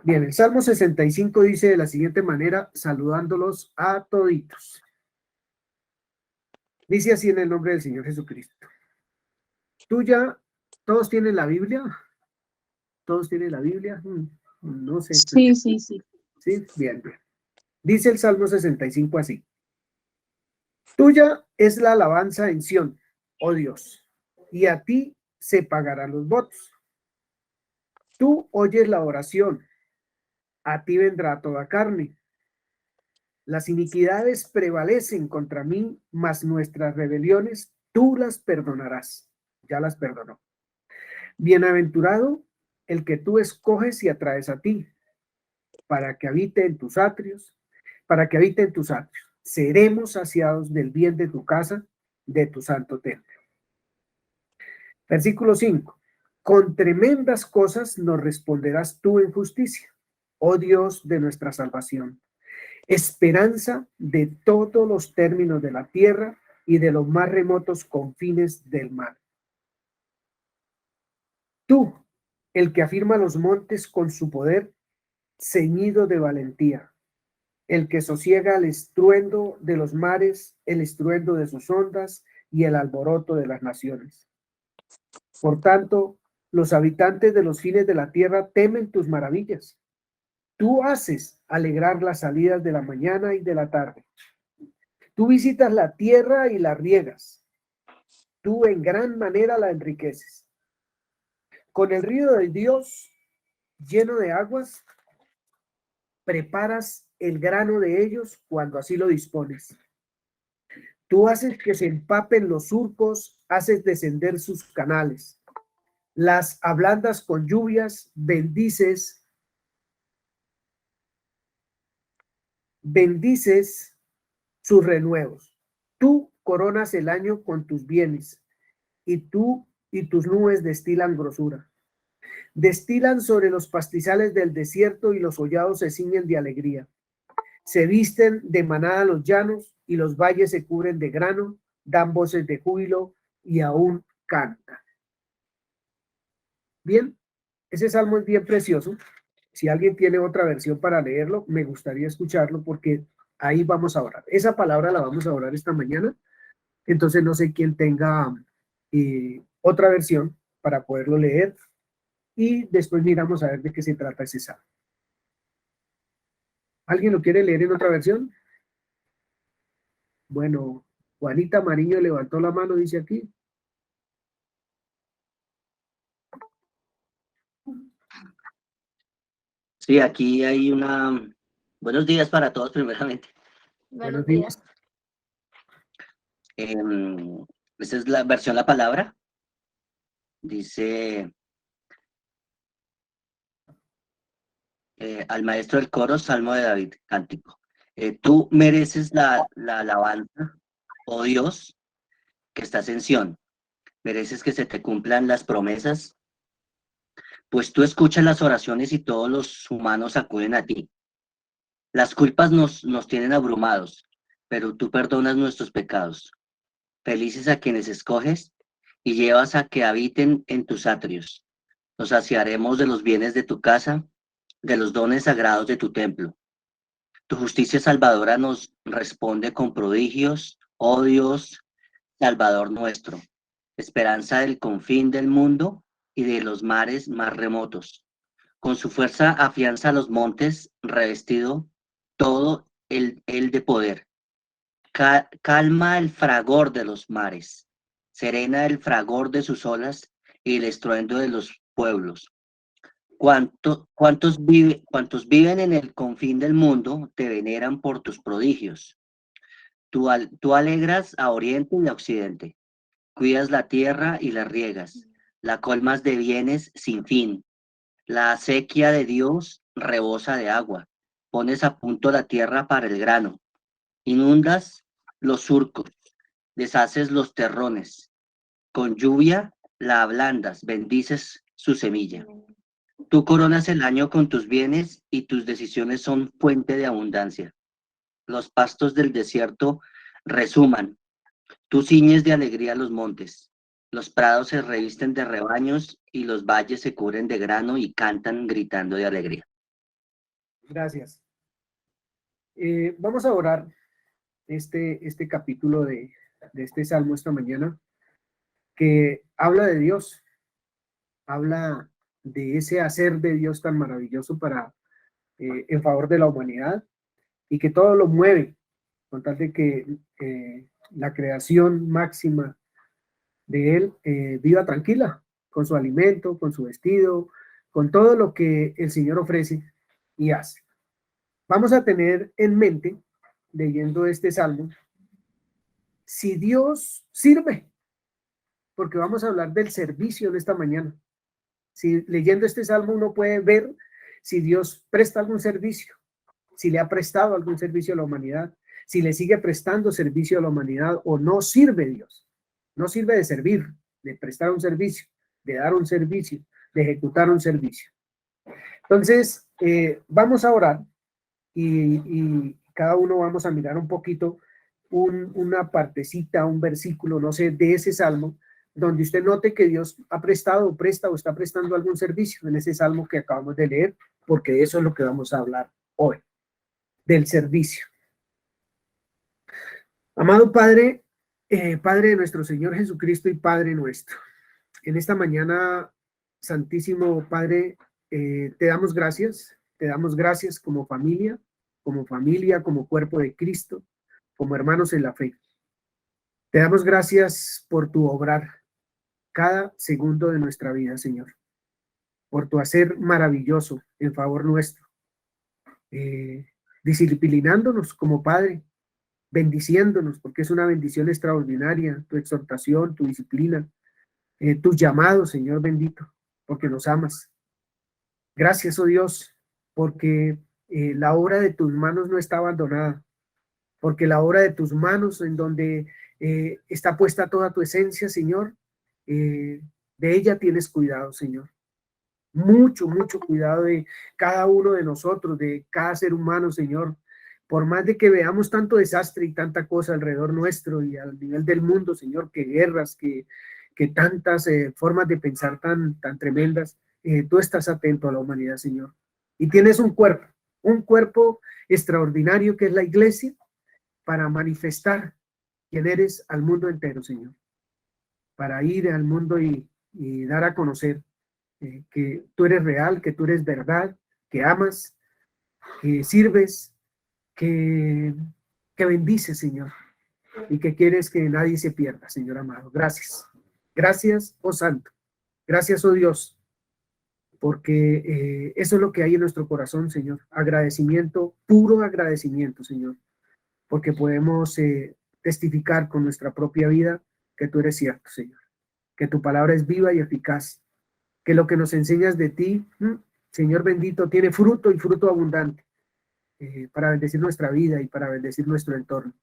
Bien, el Salmo 65 dice de la siguiente manera, saludándolos a toditos. Dice así en el nombre del Señor Jesucristo. ¿Tuya? ¿Todos tienen la Biblia? ¿Todos tienen la Biblia? No sé. Sí, sí, sí. Sí, bien, bien. Dice el Salmo 65 así. Tuya es la alabanza en Sión, oh Dios, y a ti se pagarán los votos. Tú oyes la oración, a ti vendrá toda carne. Las iniquidades prevalecen contra mí, mas nuestras rebeliones tú las perdonarás. Ya las perdonó. Bienaventurado el que tú escoges y atraes a ti, para que habite en tus atrios, para que habite en tus atrios. Seremos saciados del bien de tu casa, de tu santo templo. Versículo 5. Con tremendas cosas nos responderás tú en justicia, oh Dios de nuestra salvación, esperanza de todos los términos de la tierra y de los más remotos confines del mar. Tú, el que afirma los montes con su poder, ceñido de valentía, el que sosiega el estruendo de los mares, el estruendo de sus ondas y el alboroto de las naciones. Por tanto, los habitantes de los fines de la tierra temen tus maravillas. Tú haces alegrar las salidas de la mañana y de la tarde. Tú visitas la tierra y la riegas. Tú en gran manera la enriqueces. Con el río de Dios lleno de aguas, preparas el grano de ellos cuando así lo dispones. Tú haces que se empapen los surcos, haces descender sus canales. Las ablandas con lluvias, bendices sus renuevos. Tú coronas el año con tus bienes, y tú y tus nubes destilan grosura. Destilan sobre los pastizales del desierto y los hollados se ciñen de alegría. Se visten de manada los llanos y los valles se cubren de grano, dan voces de júbilo y aún cantan. Bien, ese salmo es bien precioso. Si alguien tiene otra versión para leerlo, me gustaría escucharlo porque ahí vamos a orar. Esa palabra la vamos a orar esta mañana. Entonces no sé quién tenga otra versión para poderlo leer y después miramos a ver de qué se trata ese salmo. ¿Alguien lo quiere leer en otra versión? Bueno, Juanita Mariño levantó la mano, dice aquí. Sí, aquí hay una... Buenos días para todos, primeramente. Buenos días. Esta es la versión La Palabra. Dice al maestro del coro, Salmo de David, cántico. Tú mereces la alabanza, oh Dios, que estás en Sión. Mereces que se te cumplan las promesas, pues tú escuchas las oraciones y todos los humanos acuden a ti. Las culpas nos tienen abrumados, pero tú perdonas nuestros pecados. Felices a quienes escoges y llevas a que habiten en tus atrios. Nos saciaremos de los bienes de tu casa, de los dones sagrados de tu templo. Tu justicia salvadora nos responde con prodigios, oh Dios, Salvador nuestro, esperanza del confín del mundo y de los mares más remotos. Con su fuerza afianza los montes, revestido todo el de poder. Calma el fragor de los mares, serena el fragor de sus olas y el estruendo de los pueblos. ¿Cuántos viven en el confín del mundo te veneran por tus prodigios? Tú alegras a oriente y a occidente, cuidas la tierra y la riegas, la colmas de bienes sin fin. La acequia de Dios rebosa de agua, pones a punto la tierra para el grano, inundas los surcos, deshaces los terrones, con lluvia la ablandas, bendices su semilla. Tú coronas el año con tus bienes y tus decisiones son fuente de abundancia. Los pastos del desierto resuman, tú ciñes de alegría los montes. Los prados se revisten de rebaños y los valles se cubren de grano y cantan gritando de alegría. Gracias. Vamos a orar este capítulo de este salmo esta mañana, que habla de Dios, habla de ese hacer de Dios tan maravilloso para en favor de la humanidad, y que todo lo mueve con tal de que la creación máxima de Él viva tranquila, con su alimento, con su vestido, con todo lo que el Señor ofrece y hace. Vamos a tener en mente, leyendo este salmo, si Dios sirve, porque vamos a hablar del servicio en esta mañana. Si leyendo este salmo uno puede ver si Dios presta algún servicio, si le ha prestado algún servicio a la humanidad, si le sigue prestando servicio a la humanidad o no sirve Dios. No sirve de servir, de prestar un servicio, de dar un servicio, de ejecutar un servicio. Entonces, vamos a orar y cada uno vamos a mirar un poquito una partecita, un versículo, no sé, de ese salmo, donde usted note que Dios ha prestado, presta o está prestando algún servicio en ese salmo que acabamos de leer, porque de eso es lo que vamos a hablar hoy, del servicio. Amado Padre, Padre de nuestro Señor Jesucristo y Padre nuestro, en esta mañana, Santísimo Padre, te damos gracias como familia, como cuerpo de Cristo, como hermanos en la fe. Te damos gracias por tu obrar cada segundo de nuestra vida, Señor, por tu hacer maravilloso en favor nuestro, disciplinándonos como Padre, bendiciéndonos, porque es una bendición extraordinaria, tu exhortación, tu disciplina, tu llamado, Señor bendito, porque nos amas. Gracias, oh Dios, porque la obra de tus manos no está abandonada, porque la obra de tus manos en donde está puesta toda tu esencia, Señor, de ella tienes cuidado, Señor. Mucho, mucho cuidado de cada uno de nosotros, de cada ser humano, Señor. Por más de que veamos tanto desastre y tanta cosa alrededor nuestro y al nivel del mundo, Señor, que guerras, que tantas formas de pensar tan tremendas, tú estás atento a la humanidad, Señor. Y tienes un cuerpo extraordinario que es la iglesia, para manifestar quién eres al mundo entero, Señor. Para ir al mundo y dar a conocer que tú eres real, que tú eres verdad, que amas, que sirves, que bendices, Señor, y que quieres que nadie se pierda, Señor amado. Gracias. Gracias, oh Santo. Gracias, oh Dios, porque eso es lo que hay en nuestro corazón, Señor. Agradecimiento, puro agradecimiento, Señor, porque podemos testificar con nuestra propia vida que tú eres cierto, Señor, que tu palabra es viva y eficaz, que lo que nos enseñas de ti, Señor bendito, tiene fruto y fruto abundante para bendecir nuestra vida y para bendecir nuestro entorno.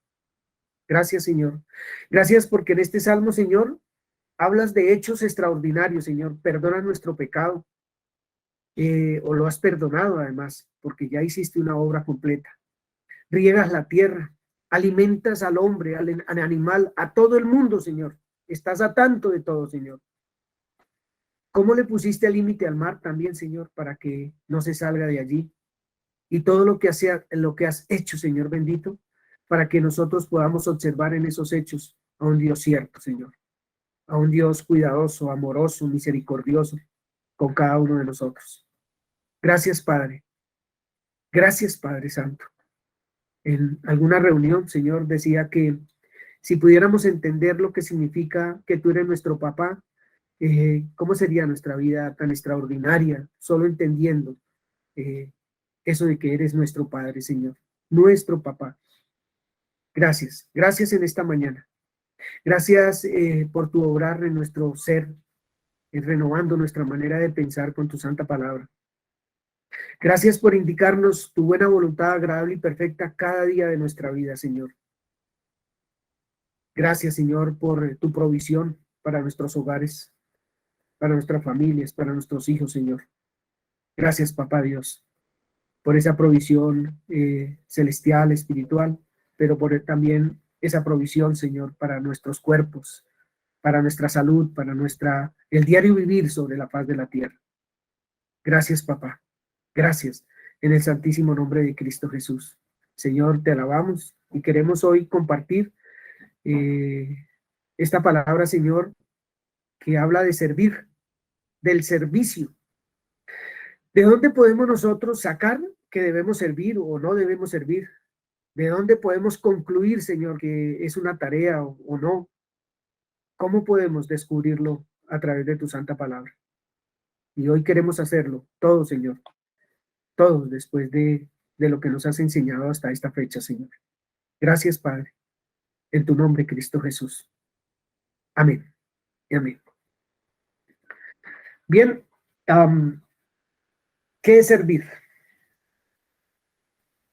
Gracias, Señor. Gracias porque en este salmo, Señor, hablas de hechos extraordinarios, Señor. Perdona nuestro pecado, o lo has perdonado además, porque ya hiciste una obra completa. Riegas la tierra, alimentas al hombre, al animal, a todo el mundo, Señor. Estás a tanto de todo, Señor. ¿Cómo le pusiste límite al mar también, Señor, para que no se salga de allí? Y todo lo que has hecho, Señor bendito, para que nosotros podamos observar en esos hechos a un Dios cierto, Señor, a un Dios cuidadoso, amoroso, misericordioso con cada uno de nosotros. Gracias, Padre. Gracias, Padre Santo. En alguna reunión, Señor, decía que si pudiéramos entender lo que significa que tú eres nuestro papá, ¿cómo sería nuestra vida tan extraordinaria? Solo entendiendo eso de que eres nuestro Padre, Señor, nuestro papá. Gracias, gracias en esta mañana. Gracias por tu obrar en nuestro ser, renovando nuestra manera de pensar con tu santa palabra. Gracias por indicarnos tu buena voluntad agradable y perfecta cada día de nuestra vida, Señor. Gracias, Señor, por tu provisión para nuestros hogares, para nuestras familias, para nuestros hijos, Señor. Gracias, Papá Dios, por esa provisión celestial, espiritual, pero por también esa provisión, Señor, para nuestros cuerpos, para nuestra salud, para el diario vivir sobre la faz de la tierra. Gracias, Papá. Gracias. en el santísimo nombre de Cristo Jesús. Señor, te alabamos y queremos hoy compartir esta palabra, Señor, que habla de servir, del servicio. ¿De dónde podemos nosotros sacar que debemos servir o no debemos servir? ¿De dónde podemos concluir, Señor, que es una tarea o no? ¿Cómo podemos descubrirlo a través de tu santa palabra? Y hoy queremos hacerlo, todos, Señor, todos después de lo que nos has enseñado hasta esta fecha, Señor. Gracias, Padre, en tu nombre, Cristo Jesús. Amén y amén. Bien, ¿qué es servir?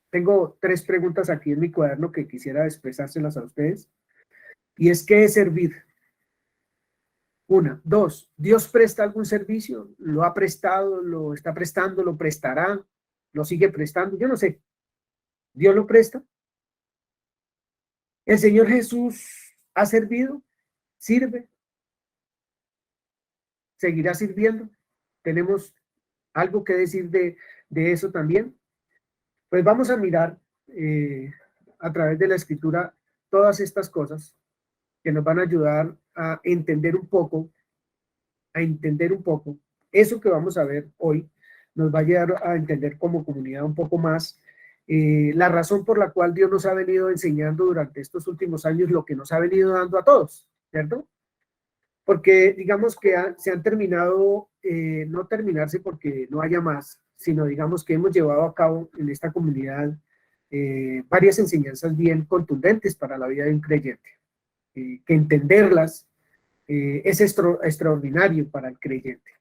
Tengo 3 preguntas aquí en mi cuaderno que quisiera expresárselas a ustedes. Y es, ¿qué es servir? 1. 2. ¿Dios presta algún servicio? ¿Lo ha prestado? ¿Lo está prestando? ¿Lo prestará? ¿Lo sigue prestando? Yo no sé. ¿Dios lo presta? ¿El Señor Jesús ha servido? ¿Sirve? ¿Seguirá sirviendo? ¿Tenemos algo que decir de eso también? Pues vamos a mirar a través de la Escritura todas estas cosas que nos van a ayudar a entender un poco, eso que vamos a ver hoy, nos va a ayudar a entender como comunidad un poco más la razón por la cual Dios nos ha venido enseñando durante estos últimos años lo que nos ha venido dando a todos, ¿cierto? Porque digamos que se han terminado, no terminarse porque no haya más, sino digamos que hemos llevado a cabo en esta comunidad varias enseñanzas bien contundentes para la vida de un creyente, que entenderlas es extraordinario para el creyente.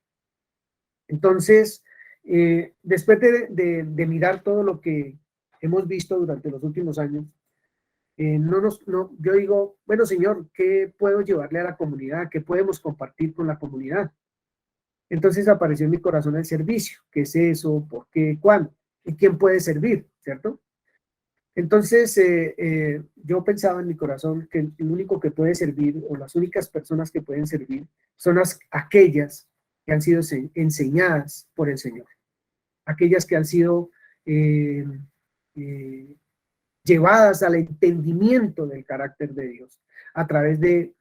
Entonces, después de mirar todo lo que hemos visto durante los últimos años, yo digo, bueno, Señor, ¿qué puedo llevarle a la comunidad? ¿Qué podemos compartir con la comunidad? Entonces apareció en mi corazón el servicio. ¿Qué es eso? ¿Por qué? ¿Cuándo? ¿Y quién puede servir? ¿Cierto? Entonces, yo pensaba en mi corazón que el único que puede servir, o las únicas personas que pueden servir, son aquellas que han sido enseñadas por el Señor. Aquellas que han sido eh, eh, llevadas al entendimiento del carácter de Dios a través de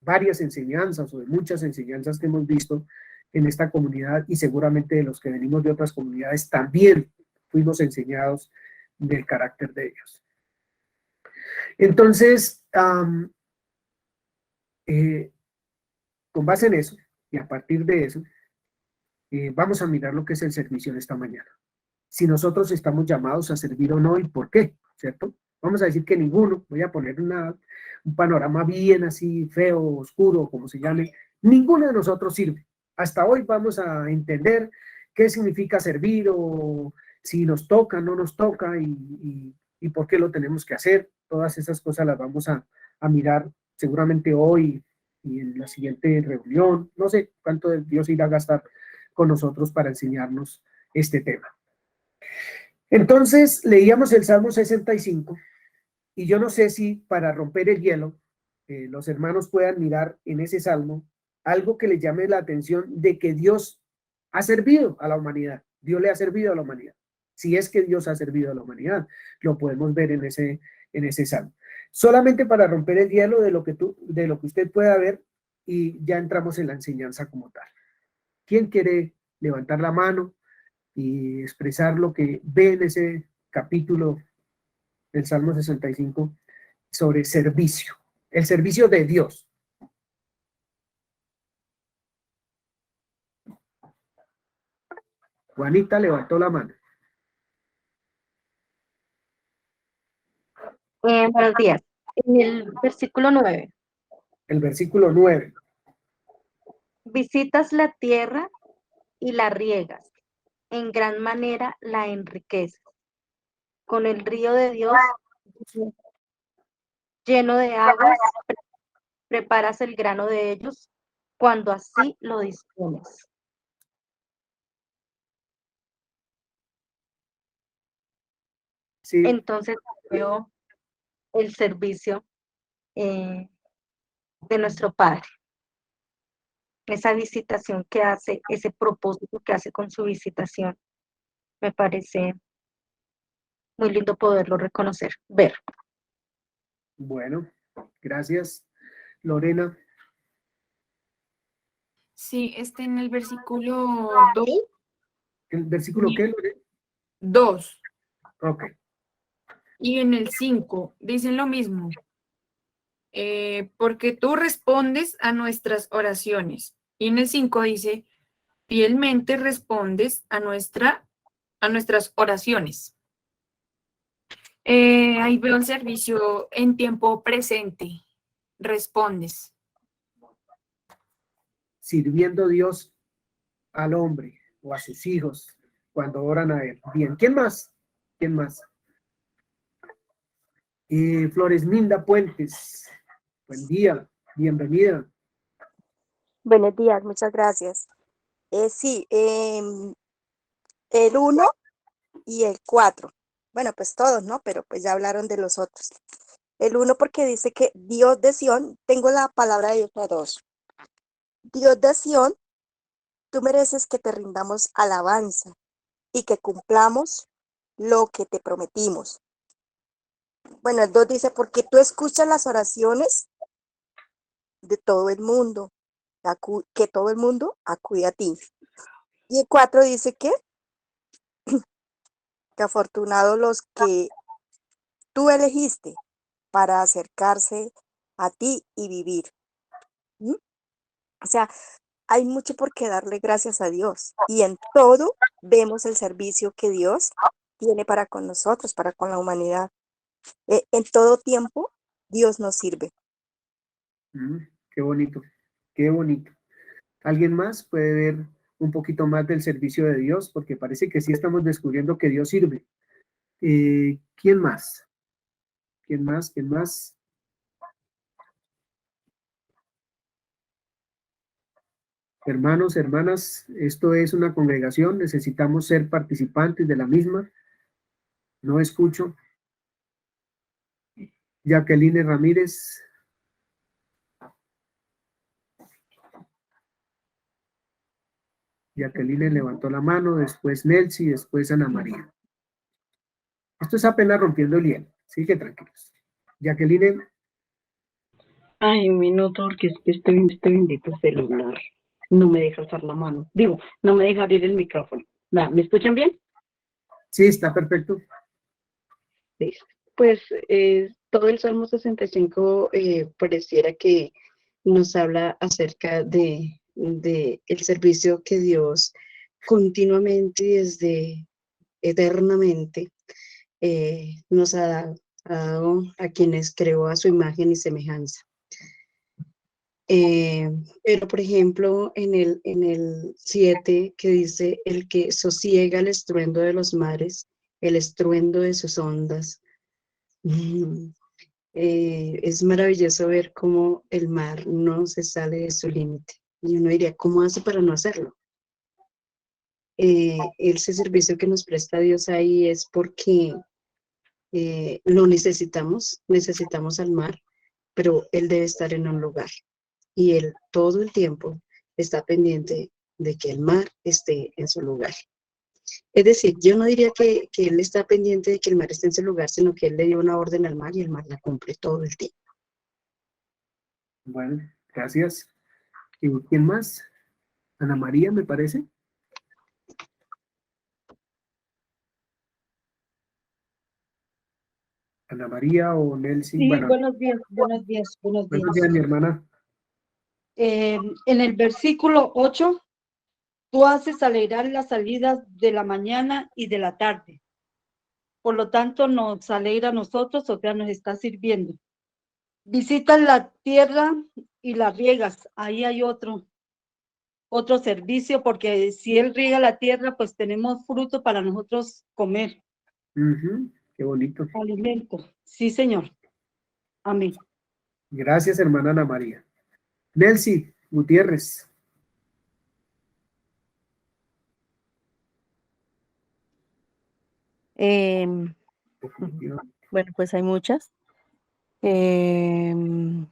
varias enseñanzas o de muchas enseñanzas que hemos visto en esta comunidad, y seguramente de los que venimos de otras comunidades también fuimos enseñados del carácter de Dios. Entonces, con base en eso y a partir de eso, vamos a mirar lo que es el servicio en esta mañana. Si nosotros estamos llamados a servir o no y por qué, ¿cierto? Vamos a decir que ninguno. Voy a poner un panorama bien así feo, oscuro, como se llame. Ninguno de nosotros sirve. Hasta hoy vamos a entender qué significa servir, o si nos toca, no nos toca, y por qué lo tenemos que hacer. Todas esas cosas las vamos a mirar seguramente hoy y en la siguiente reunión. No sé cuánto Dios irá a gastar con nosotros para enseñarnos este tema. Entonces leíamos el Salmo 65, y yo no sé si para romper el hielo los hermanos puedan mirar en ese salmo algo que les llame la atención de que Dios ha servido a la humanidad. Dios le ha servido a la humanidad. Si es que Dios ha servido a la humanidad, lo podemos ver en ese salmo. Solamente para romper el hielo de lo que usted pueda ver, y ya entramos en la enseñanza como tal. ¿Quién quiere levantar la mano y expresar lo que ve en ese capítulo del Salmo 65 sobre servicio, el servicio de Dios? Juanita levantó la mano. Buenos días. En el versículo 9, El versículo 9. visitas la tierra y la riegas, en gran manera la enriqueces. Con el río de Dios lleno de aguas, preparas el grano de ellos cuando así lo dispones. Sí, Entonces veo el servicio de nuestro Padre, esa visitación que hace, ese propósito que hace con su visitación. Me parece muy lindo poderlo reconocer, ver. Bueno, gracias. Lorena, Sí, en el versículo 2, ¿el versículo qué, Lorena? 2 Ok. y en el 5 dicen lo mismo. Porque tú respondes a nuestras oraciones. Y en el 5 dice, fielmente respondes a nuestras oraciones. Ahí veo el servicio en tiempo presente. Respondes. Sirviendo a Dios al hombre o a sus hijos cuando oran a él. Bien, ¿quién más? ¿Quién más? Floresminda Puentes, buen día, bienvenida. Buenos días, muchas gracias. Sí, el 1 y el 4. Bueno, pues todos, ¿no? Pero pues ya hablaron de los otros. El 1 porque dice que Dios de Sión, tengo la palabra de Dios para dos. Dios de Sión, tú mereces que te rindamos alabanza y que cumplamos lo que te prometimos. Bueno, el 2 dice, porque tú escuchas las oraciones de todo el mundo, que todo el mundo acude a ti. Y el 4 dice que afortunados los que tú elegiste para acercarse a ti y vivir. ¿Mm? O sea, hay mucho por qué darle gracias a Dios. Y en todo vemos el servicio que Dios tiene para con nosotros, para con la humanidad. En todo tiempo, Dios nos sirve. Qué bonito, qué bonito. ¿Alguien más puede ver un poquito más del servicio de Dios? Porque parece que sí estamos descubriendo que Dios sirve. ¿Quién más? ¿Quién más? ¿Quién más? Hermanos, hermanas, esto es una congregación, necesitamos ser participantes de la misma. No escucho. Jacqueline Ramírez. Jacqueline levantó la mano, después Nelcy, después Ana María. Esto es apenas rompiendo el hielo, así que tranquilos. Jacqueline, Ay, un minuto, porque es que este bendito celular no me deja alzar la mano. Digo, no me deja abrir el micrófono. ¿Me escuchan bien? sí, está perfecto. Sí. Pues todo el Salmo 65 pareciera que nos habla acerca de el servicio que Dios continuamente y desde eternamente nos ha dado a quienes creó a su imagen y semejanza. Pero, por ejemplo, en el 7 que dice, el que sosiega el estruendo de los mares, el estruendo de sus ondas. Es maravilloso ver cómo el mar no se sale de su límite. Y uno diría, ¿cómo hace para no hacerlo? Ese servicio que nos presta Dios ahí es porque lo necesitamos al mar, pero Él debe estar en un lugar. Y Él todo el tiempo está pendiente de que el mar esté en su lugar. Es decir, yo no diría que Él está pendiente de que el mar esté en su lugar, sino que Él le dio una orden al mar y el mar la cumple todo el tiempo. Bueno, gracias. ¿Y quién más? Ana María, me parece. Ana María o Nelcy. Sí, Bueno, buenos días, buenos días, buenos buenos días. días, mi hermana. En el versículo 8, tú haces alegrar las salidas de la mañana y de la tarde. Por lo tanto, nos alegra a nosotros, o sea, nos está sirviendo. Visitas la tierra y la riegas. Ahí hay otro servicio, porque si Él riega la tierra, pues tenemos fruto para nosotros comer. Qué bonito. Alimento. Sí, Señor. Amén. Gracias, hermana Ana María. Nelcy Gutiérrez. Bueno, pues hay muchas. Em,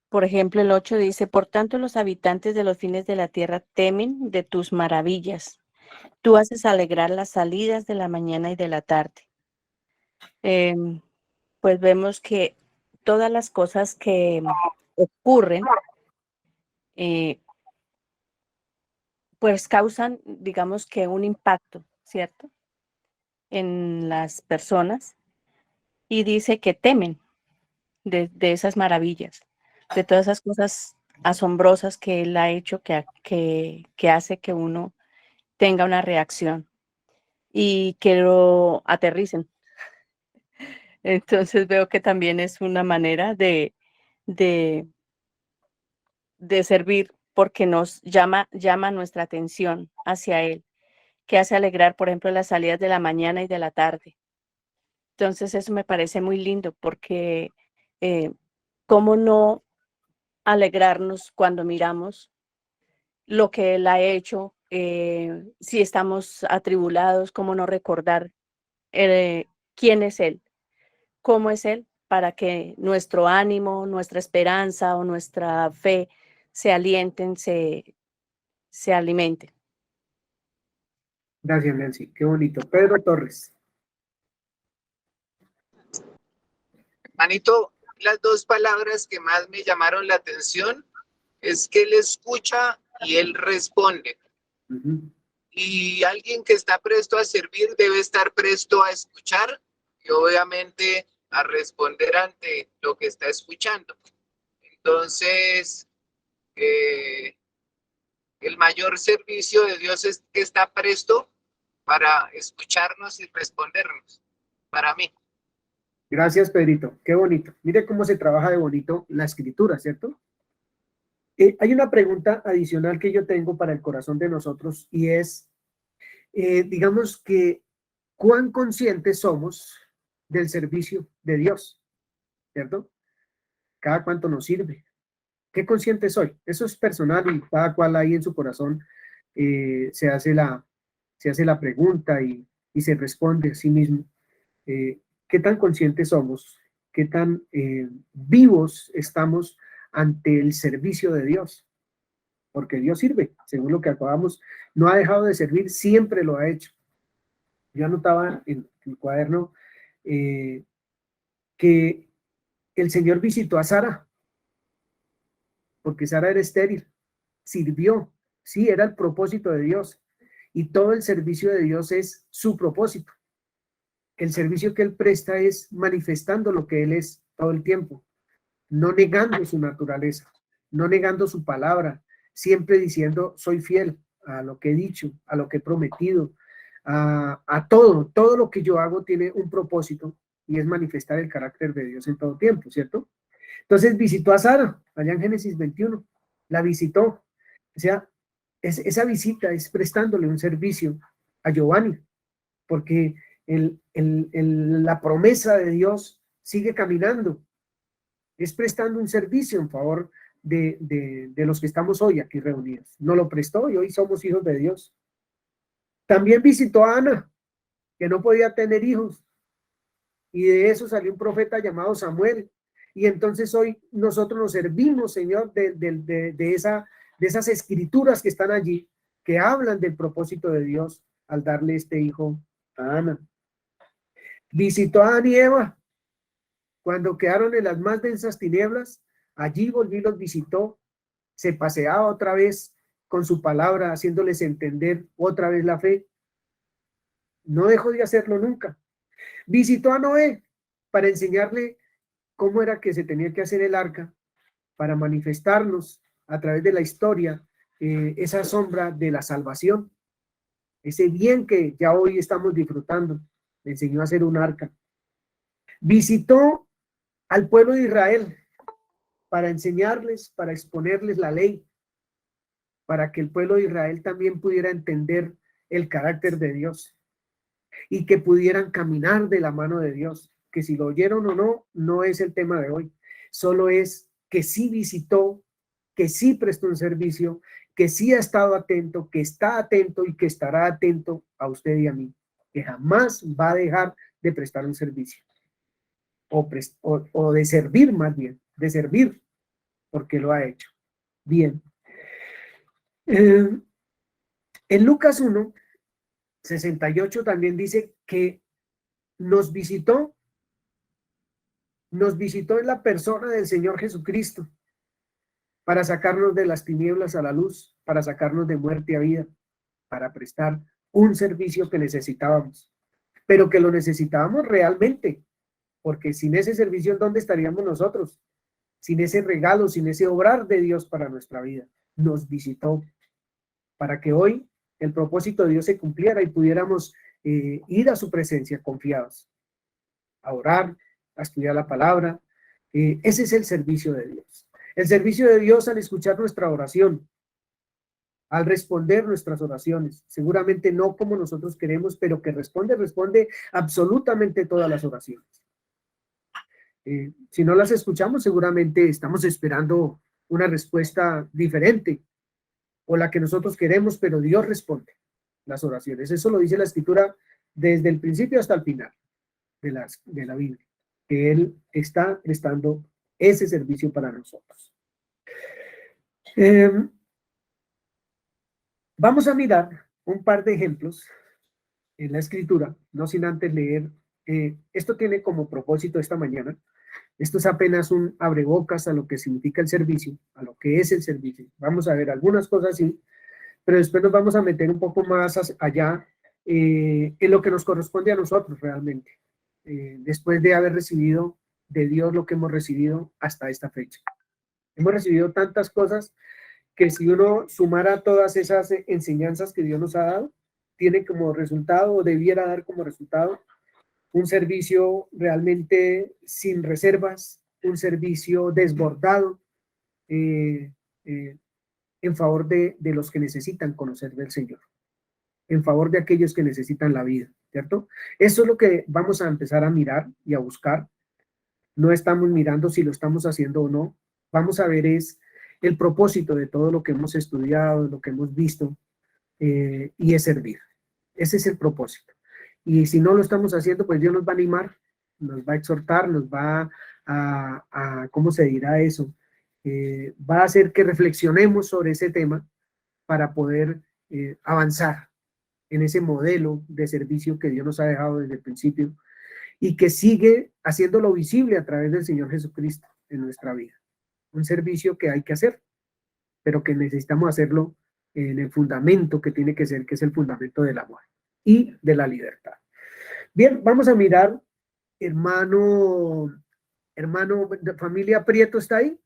Por ejemplo, el 8 dice, por tanto los habitantes de los fines de la tierra temen de tus maravillas. Tú haces alegrar las salidas de la mañana y de la tarde. Pues vemos que todas las cosas que ocurren, pues causan, digamos que un impacto, ¿cierto? En las personas. Y dice que temen de esas maravillas, de todas esas cosas asombrosas que él ha hecho, que hace que uno tenga una reacción y que lo aterricen. Entonces veo que también es una manera de servir, porque nos llama nuestra atención hacia él, que hace alegrar, por ejemplo, las salidas de la mañana y de la tarde. Entonces eso me parece muy lindo, porque cómo no alegrarnos cuando miramos lo que él ha hecho, si estamos atribulados, cómo no recordar quién es él, cómo es él, para que nuestro ánimo, nuestra esperanza o nuestra fe se alienten, se alimenten. Gracias, Nancy. Qué bonito. Pedro Torres. Manito, las dos palabras que más me llamaron la atención es que él escucha y él responde. Y alguien que está presto a servir debe estar presto a escuchar y obviamente a responder ante lo que está escuchando. Entonces, el mayor servicio de Dios es que está presto para escucharnos y respondernos, para mí. Gracias, Pedrito. Qué bonito. Mire cómo se trabaja de bonito la escritura, ¿cierto? Hay una pregunta adicional que yo tengo para el corazón de nosotros y es, digamos que, ¿cuán conscientes somos del servicio de Dios? ¿Cierto? ¿Cada cuánto nos sirve? ¿Qué consciente soy? Eso es personal y cada cual ahí en su corazón se hace la pregunta y se responde a sí mismo. ¿Qué tan conscientes somos? ¿Qué tan vivos estamos ante el servicio de Dios? Porque Dios sirve, según lo que acabamos, no ha dejado de servir, siempre lo ha hecho. Yo anotaba en el cuaderno que el Señor visitó a Sara, porque Sara era estéril, sirvió, sí, era el propósito de Dios, y todo el servicio de Dios es su propósito. El servicio que Él presta es manifestando lo que Él es todo el tiempo, no negando su naturaleza, no negando su palabra, siempre diciendo, soy fiel a lo que he dicho, a lo que he prometido, a todo lo que yo hago tiene un propósito y es manifestar el carácter de Dios en todo tiempo, ¿cierto? Entonces visitó a Sara, allá en Génesis 21, la visitó, o sea, esa visita es prestándole un servicio a Giovanni, porque la promesa de Dios sigue caminando, es prestando un servicio en favor de los que estamos hoy aquí reunidos. No lo prestó y hoy somos hijos de Dios. También visitó a Ana, que no podía tener hijos, y de eso salió un profeta llamado Samuel, y entonces hoy nosotros nos servimos, Señor, de esas escrituras que están allí, que hablan del propósito de Dios al darle este hijo a Ana. Visitó a Adán y Eva cuando quedaron en las más densas tinieblas, allí volvió y los visitó, se paseaba otra vez con su palabra, haciéndoles entender otra vez la fe. No dejó de hacerlo nunca. Visitó a Noé para enseñarle cómo era que se tenía que hacer el arca, para manifestarnos a través de la historia esa sombra de la salvación, ese bien que ya hoy estamos disfrutando. Le enseñó a hacer un arca. Visitó al pueblo de Israel para enseñarles, para exponerles la ley, para que el pueblo de Israel también pudiera entender el carácter de Dios y que pudieran caminar de la mano de Dios, que si lo oyeron o no, no es el tema de hoy, solo es que sí visitó, que sí prestó un servicio, que sí ha estado atento, que está atento y que estará atento a usted y a mí, que jamás va a dejar de prestar un servicio o de servir, más bien, de servir. porque lo ha hecho. Bien. En Lucas 1, 68 también dice que nos visitó en la persona del Señor Jesucristo para sacarnos de las tinieblas a la luz, para sacarnos de muerte a vida, para prestar un servicio que necesitábamos, pero que lo necesitábamos realmente, porque sin ese servicio, ¿dónde estaríamos nosotros? Sin ese regalo, sin ese obrar de Dios para nuestra vida. Nos visitó para que hoy el propósito de Dios se cumpliera y pudiéramos ir a su presencia confiados, a orar, a estudiar la palabra. Ese es el servicio de Dios. El servicio de Dios al escuchar nuestra oración, al responder nuestras oraciones, seguramente no como nosotros queremos, pero que responde absolutamente todas las oraciones. Si no las escuchamos, seguramente estamos esperando una respuesta diferente o la que nosotros queremos, pero Dios responde las oraciones. Eso lo dice la Escritura desde el principio hasta el final de la Biblia, que Él está prestando ese servicio para nosotros. Vamos a mirar un par de ejemplos en la Escritura, no sin antes leer. Esto tiene como propósito esta mañana. Esto es apenas un abrebocas a lo que significa el servicio, a lo que es el servicio. Vamos a ver algunas cosas así, pero después nos vamos a meter un poco más allá en lo que nos corresponde a nosotros realmente, después de haber recibido de Dios lo que hemos recibido hasta esta fecha. Hemos recibido tantas cosas que si uno sumara todas esas enseñanzas que Dios nos ha dado, tiene como resultado, o debiera dar como resultado, un servicio realmente sin reservas, un servicio desbordado en favor de los que necesitan conocer del Señor, en favor de aquellos que necesitan la vida, ¿cierto? Eso es lo que vamos a empezar a mirar y a buscar. No estamos mirando si lo estamos haciendo o no. Vamos a ver es el propósito de todo lo que hemos estudiado, lo que hemos visto, y es servir. Ese es el propósito. Y si no lo estamos haciendo, pues Dios nos va a animar, nos va a exhortar, nos va a ¿cómo se dirá eso? Va a hacer que reflexionemos sobre ese tema para poder avanzar en ese modelo de servicio que Dios nos ha dejado desde el principio y que sigue haciéndolo visible a través del Señor Jesucristo en nuestra vida. Un servicio que hay que hacer, pero que necesitamos hacerlo en el fundamento que tiene que ser, que es el fundamento del amor y de la libertad. Bien, vamos a mirar, hermano, familia Prieto, ¿está ahí?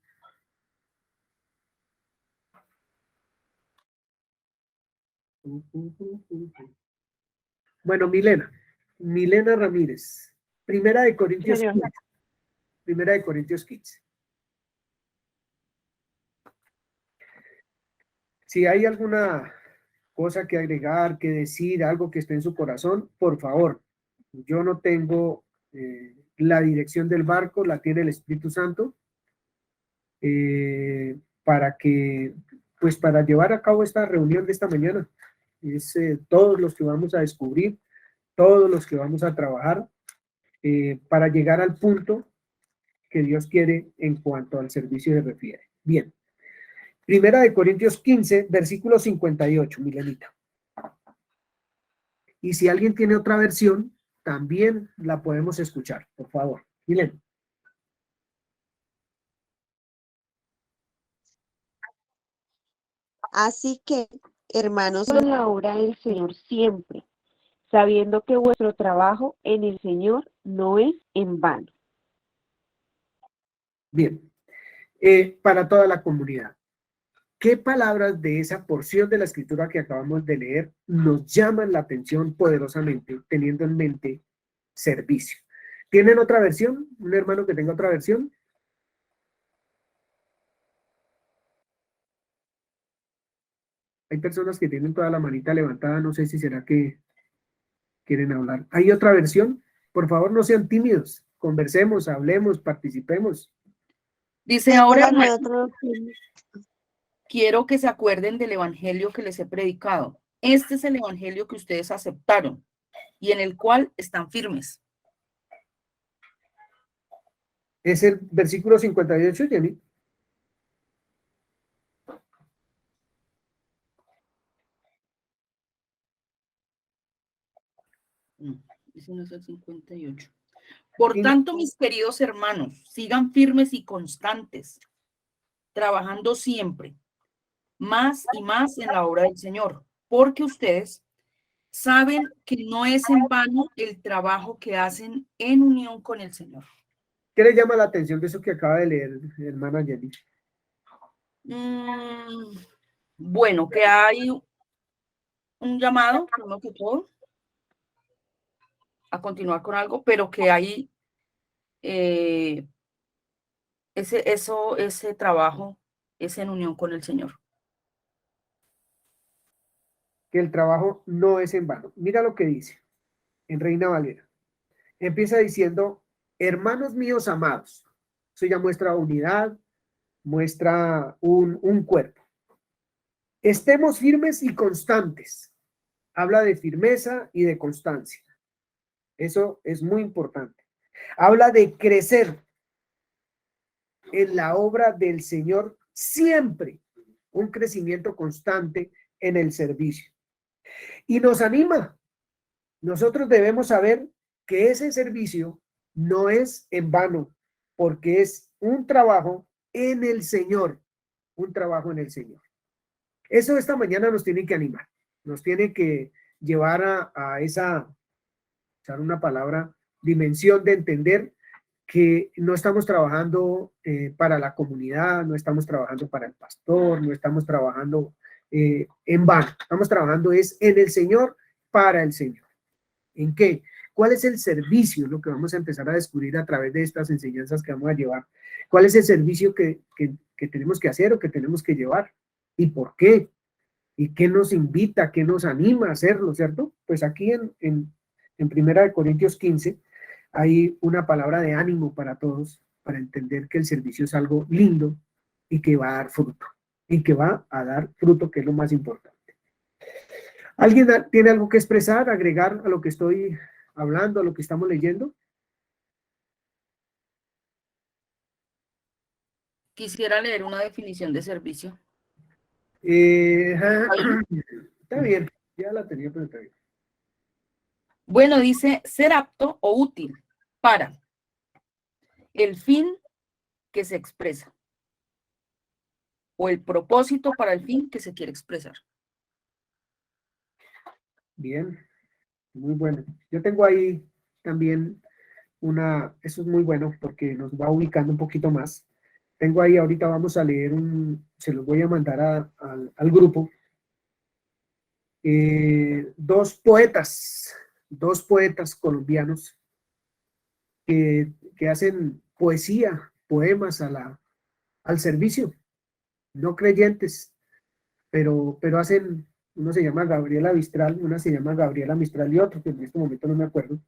Bueno, Milena Ramírez, Primera de Corintios 15. Primera de Corintios 15. Si hay alguna cosa que agregar, que decir, algo que esté en su corazón, por favor. Yo no tengo la dirección del barco, la tiene el Espíritu Santo, para llevar a cabo esta reunión de esta mañana. Es todos los que vamos a descubrir, todos los que vamos a trabajar, para llegar al punto que Dios quiere en cuanto al servicio se refiere. Bien. Primera de Corintios 15, versículo 58, Milenita. Y si alguien tiene otra versión, también la podemos escuchar, por favor. Milen. Así que, hermanos, En la obra del Señor siempre, sabiendo que vuestro trabajo en el Señor no es en vano. Bien. Para toda la comunidad, ¿qué palabras de esa porción de la escritura que acabamos de leer nos llaman la atención poderosamente, teniendo en mente servicio? ¿Tienen otra versión? ¿Un hermano que tenga otra versión? Hay personas que tienen toda la manita levantada, no sé si será que quieren hablar. ¿Hay otra versión? Por favor, no sean tímidos, conversemos, hablemos, participemos. Dice ahora, tengo la nueva traducción. quiero que se acuerden del evangelio que les he predicado. Este es el evangelio que ustedes aceptaron y en el cual están firmes. Es el versículo 58, Jenny. No, ese no es el 58. Por tanto, mis queridos hermanos, sigan firmes y constantes, trabajando siempre, más y más en la obra del Señor, porque ustedes saben que no es en vano el trabajo que hacen en unión con el Señor. ¿Qué le llama la atención de eso que acaba de leer, hermana Jenny? Bueno, que hay un llamado, primero que todo, a continuar con algo, pero que hay ese trabajo es en unión con el Señor. Que el trabajo no es en vano. Mira lo que dice en Reina Valera. Empieza diciendo, hermanos míos amados. Eso ya muestra unidad, muestra un cuerpo. Estemos firmes y constantes. Habla de firmeza y de constancia. Eso es muy importante. Habla de crecer en la obra del Señor siempre. Un crecimiento constante en el servicio. Y nos anima. Nosotros debemos saber que ese servicio no es en vano, porque es un trabajo en el Señor. Un trabajo en el Señor. Eso esta mañana nos tiene que animar. Nos tiene que llevar a esa, usar una palabra, dimensión de entender que no estamos trabajando para la comunidad, no estamos trabajando para el pastor, no estamos trabajando en vano. Estamos trabajando es en el Señor, para el Señor. ¿En qué? ¿Cuál es el servicio? Lo que vamos a empezar a descubrir a través de estas enseñanzas que vamos a llevar. ¿Cuál es el servicio que tenemos que hacer o que tenemos que llevar? ¿Y por qué? ¿Y qué nos invita, qué nos anima a hacerlo, cierto? Pues aquí en 1 Corintios 15 hay una palabra de ánimo para todos, para entender que el servicio es algo lindo y que va a dar fruto. Y que va a dar fruto, que es lo más importante. ¿Alguien tiene algo que expresar, agregar a lo que estoy hablando, a lo que estamos leyendo? Quisiera leer una definición de servicio. Está bien, ya la tenía, pero está bien. Bueno, dice ser apto o útil para el fin que se expresa o el propósito para el fin que se quiere expresar. Bien, muy bueno. Yo tengo ahí también eso es muy bueno porque nos va ubicando un poquito más. Tengo ahí, ahorita vamos a leer se los voy a mandar al grupo. Dos poetas colombianos que hacen poesía, poemas al servicio, no creyentes, pero hacen, uno se llama Gabriela Mistral, una se llama Gabriela Mistral y otro, que en este momento no me acuerdo,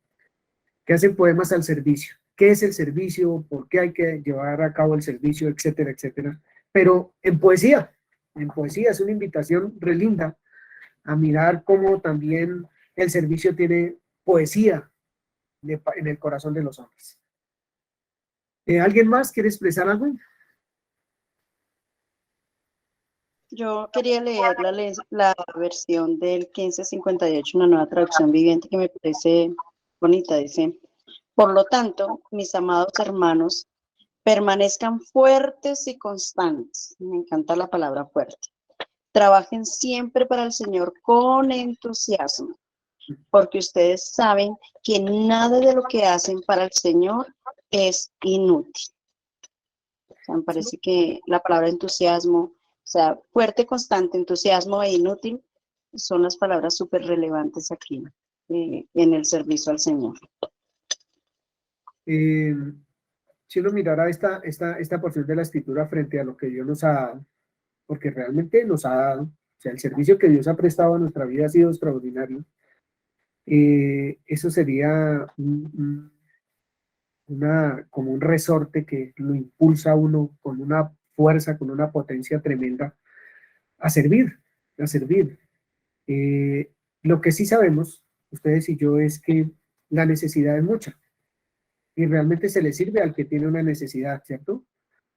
que hacen poemas al servicio. ¿Qué es el servicio? ¿Por qué hay que llevar a cabo el servicio? Etcétera, etcétera. Pero en poesía es una invitación re linda a mirar cómo también el servicio tiene poesía en el corazón de los hombres. ¿Alguien más quiere expresar algo? Yo quería leer la versión del 1558, una nueva traducción viviente que me parece bonita. Dice, por lo tanto, mis amados hermanos, permanezcan fuertes y constantes. Me encanta la palabra fuerte. Trabajen siempre para el Señor con entusiasmo, porque ustedes saben que nada de lo que hacen para el Señor es inútil. O sea, me parece que la palabra entusiasmo, o sea, fuerte, constante, entusiasmo e inútil son las palabras súper relevantes aquí en el servicio al Señor. Si uno mirara esta porción de la escritura frente a lo que Dios nos ha dado, porque realmente nos ha dado, o sea, el servicio que Dios ha prestado a nuestra vida ha sido extraordinario. Eso sería como un resorte que lo impulsa a uno con una fuerza, con una potencia tremenda a servir, a servir. Lo que sí sabemos, ustedes y yo, es que la necesidad es mucha y realmente se le sirve al que tiene una necesidad, ¿cierto?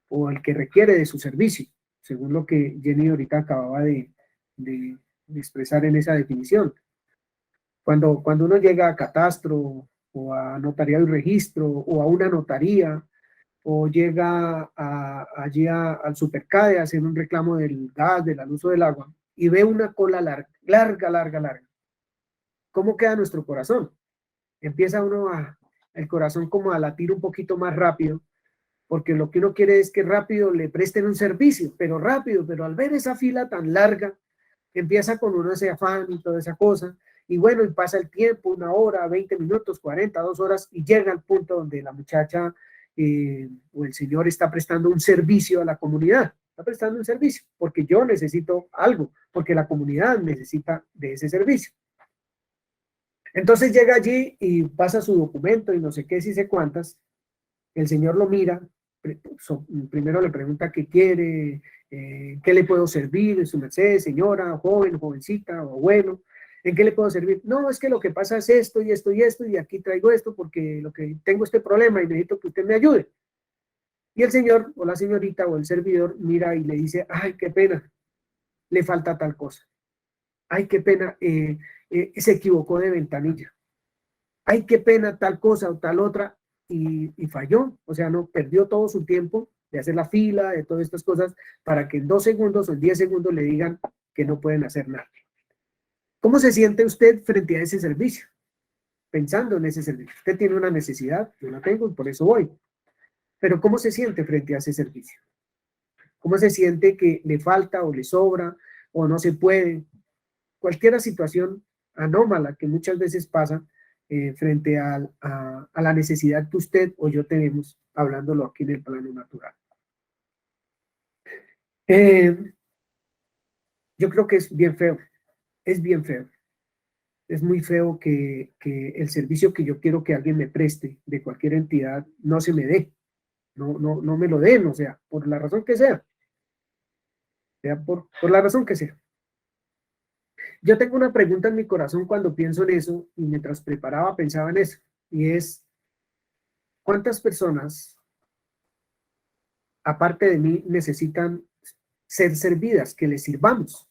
O al que requiere de su servicio, según lo que Jenny ahorita acababa de expresar en esa definición. Cuando uno llega a catastro o a notariado y registro o a una notaría o llega allí al Supercade a hacer un reclamo del gas, de la luz o del agua y ve una cola larga, larga, larga, larga, ¿cómo queda nuestro corazón? Empieza el corazón como a latir un poquito más rápido, porque lo que uno quiere es que rápido le presten un servicio, pero rápido, pero al ver esa fila tan larga, empieza con uno ese afán y toda esa cosa, y bueno, y pasa el tiempo, 1 hora, 20 minutos, 40, 2 horas, y llega al punto donde la muchacha o el señor está prestando un servicio a la comunidad, está prestando un servicio, porque yo necesito algo, porque la comunidad necesita de ese servicio. Entonces llega allí y pasa su documento y no sé qué, si sé cuántas, el señor lo mira, primero le pregunta qué quiere, qué le puedo servir, su merced, señora, joven, jovencita o abuelo, ¿en qué le puedo servir? No, es que lo que pasa es esto y esto y esto, y aquí traigo esto porque lo que tengo este problema y necesito que usted me ayude. Y el señor o la señorita o el servidor mira y le dice, ay, qué pena, le falta tal cosa. Ay, qué pena, se equivocó de ventanilla. Ay, qué pena, tal cosa o tal otra, y falló. O sea, no perdió todo su tiempo de hacer la fila, de todas estas cosas, para que en 2 segundos o en 10 segundos le digan que no pueden hacer nada. ¿Cómo se siente usted frente a ese servicio? Pensando en ese servicio. Usted tiene una necesidad, yo la tengo y por eso voy. Pero ¿cómo se siente frente a ese servicio? ¿Cómo se siente que le falta o le sobra o no se puede? Cualquier situación anómala que muchas veces pasa frente a la necesidad que usted o yo tenemos, hablándolo aquí en el plano natural. Yo creo que es bien feo, es bien feo. Es muy feo que el servicio que yo quiero que alguien me preste de cualquier entidad no se me dé, no me lo den, o sea, por la razón que sea. Por la razón que sea. Yo tengo una pregunta en mi corazón cuando pienso en eso, y mientras preparaba pensaba en eso, y es, ¿cuántas personas, aparte de mí, necesitan ser servidas, que les sirvamos,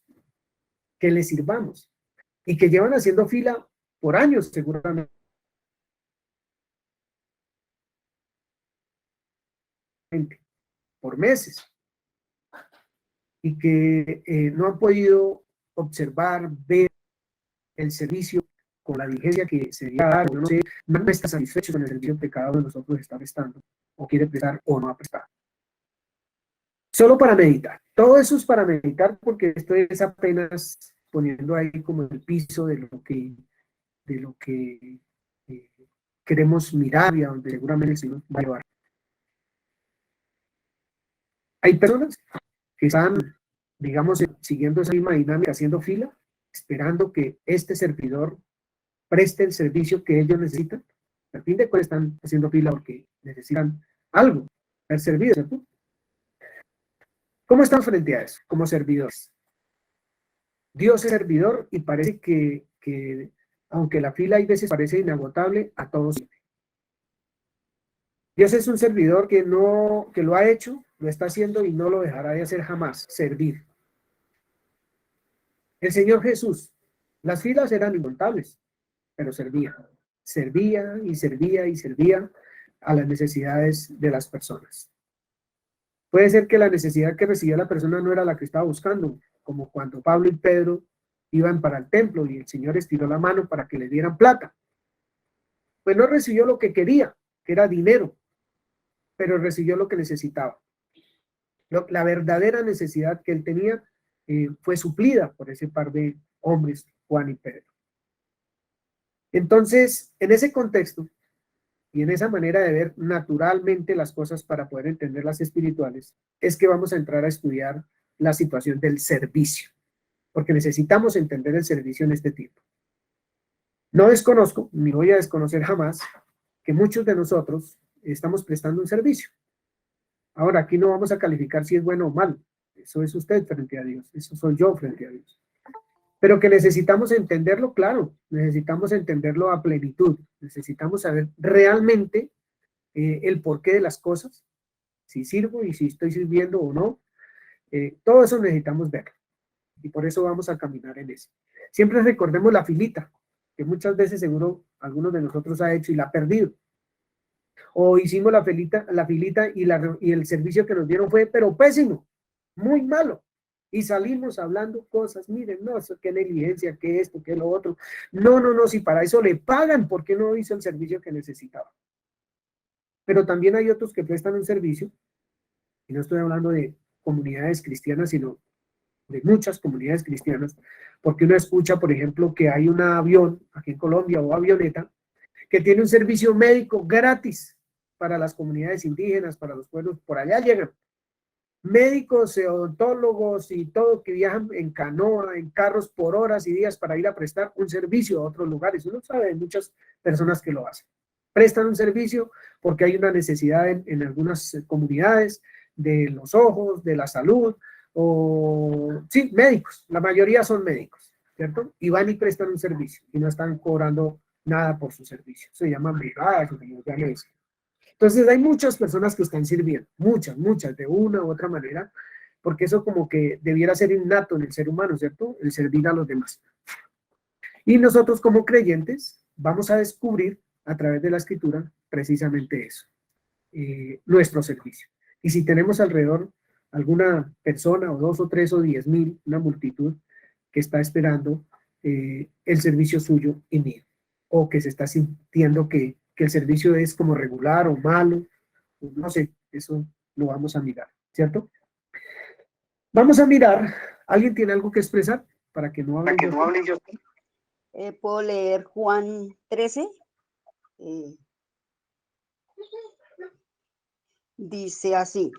y que llevan haciendo fila por años seguramente, por meses, y que no han podido observar, ver el servicio con la diligencia que se debe dar, no sé, no está satisfecho con el servicio que cada uno de nosotros está prestando, o quiere prestar o no ha prestado. Solo para meditar. Todo eso es para meditar, porque esto es apenas poniendo ahí como el piso de lo que queremos mirar y a donde seguramente el Señor va a llevar. Hay personas que están, digamos, siguiendo esa misma dinámica, haciendo fila, esperando que este servidor preste el servicio que ellos necesitan. Al fin de cuentas están haciendo fila porque necesitan algo, ser servidos, ¿cierto? ¿Cómo están frente a eso como servidores? Dios es servidor y parece que aunque la fila hay veces parece inagotable, a todos sirve. Dios es un servidor que lo ha hecho, lo está haciendo y no lo dejará de hacer jamás, servir. El Señor Jesús, las filas eran incontables, pero servía y servía y servía a las necesidades de las personas. Puede ser que la necesidad que recibía la persona no era la que estaba buscando, como cuando Pablo y Pedro iban para el templo y el Señor estiró la mano para que le dieran plata. Pues no recibió lo que quería, que era dinero, pero recibió lo que necesitaba. La verdadera necesidad que él tenía fue suplida por ese par de hombres, Juan y Pedro. Entonces, en ese contexto y en esa manera de ver naturalmente las cosas para poder entenderlas espirituales, es que vamos a entrar a estudiar la situación del servicio, porque necesitamos entender el servicio en este tiempo. No desconozco, ni voy a desconocer jamás, que muchos de nosotros estamos prestando un servicio. Ahora, aquí no vamos a calificar si es bueno o malo. Eso es usted frente a Dios, eso soy yo frente a Dios. Pero que necesitamos entenderlo, claro, necesitamos entenderlo a plenitud, necesitamos saber realmente el porqué de las cosas, si sirvo y si estoy sirviendo o no, todo eso necesitamos verlo, y por eso vamos a caminar en eso. Siempre recordemos la filita, que muchas veces seguro algunos de nosotros ha hecho y la ha perdido. O hicimos la filita y el servicio que nos dieron fue, pero pésimo, muy malo. Y salimos hablando cosas, miren, no, eso, qué negligencia, qué esto, qué lo otro. No, no, no, si para eso le pagan, ¿por qué no hizo el servicio que necesitaba? Pero también hay otros que prestan un servicio, y no estoy hablando de comunidades cristianas, sino de muchas comunidades cristianas, porque uno escucha, por ejemplo, que hay un avión aquí en Colombia o avioneta que tiene un servicio médico gratis para las comunidades indígenas, para los pueblos, por allá llegan médicos, odontólogos y todo que viajan en canoa, en carros por horas y días para ir a prestar un servicio a otros lugares. Uno sabe de muchas personas que lo hacen. Prestan un servicio porque hay una necesidad en algunas comunidades de los ojos, de la salud, o sí, médicos, la mayoría son médicos, ¿cierto? Y van y prestan un servicio y no están cobrando nada por su servicio. Se llaman brigadas, o como llaman eso. Entonces hay muchas personas que están sirviendo, muchas, de una u otra manera, porque eso como que debiera ser innato en el ser humano, ¿cierto? El servir a los demás. Y nosotros como creyentes vamos a descubrir a través de la Escritura precisamente eso, nuestro servicio. Y si tenemos alrededor alguna persona, o 2 o 3 o 10,000, una multitud que está esperando el servicio suyo y mío, o que se está sintiendo que el servicio es como regular o malo, no sé, eso lo vamos a mirar, ¿cierto? Vamos a mirar, ¿alguien tiene algo que expresar? Para que no hable yo. ¿Puedo leer Juan 13? Dice así: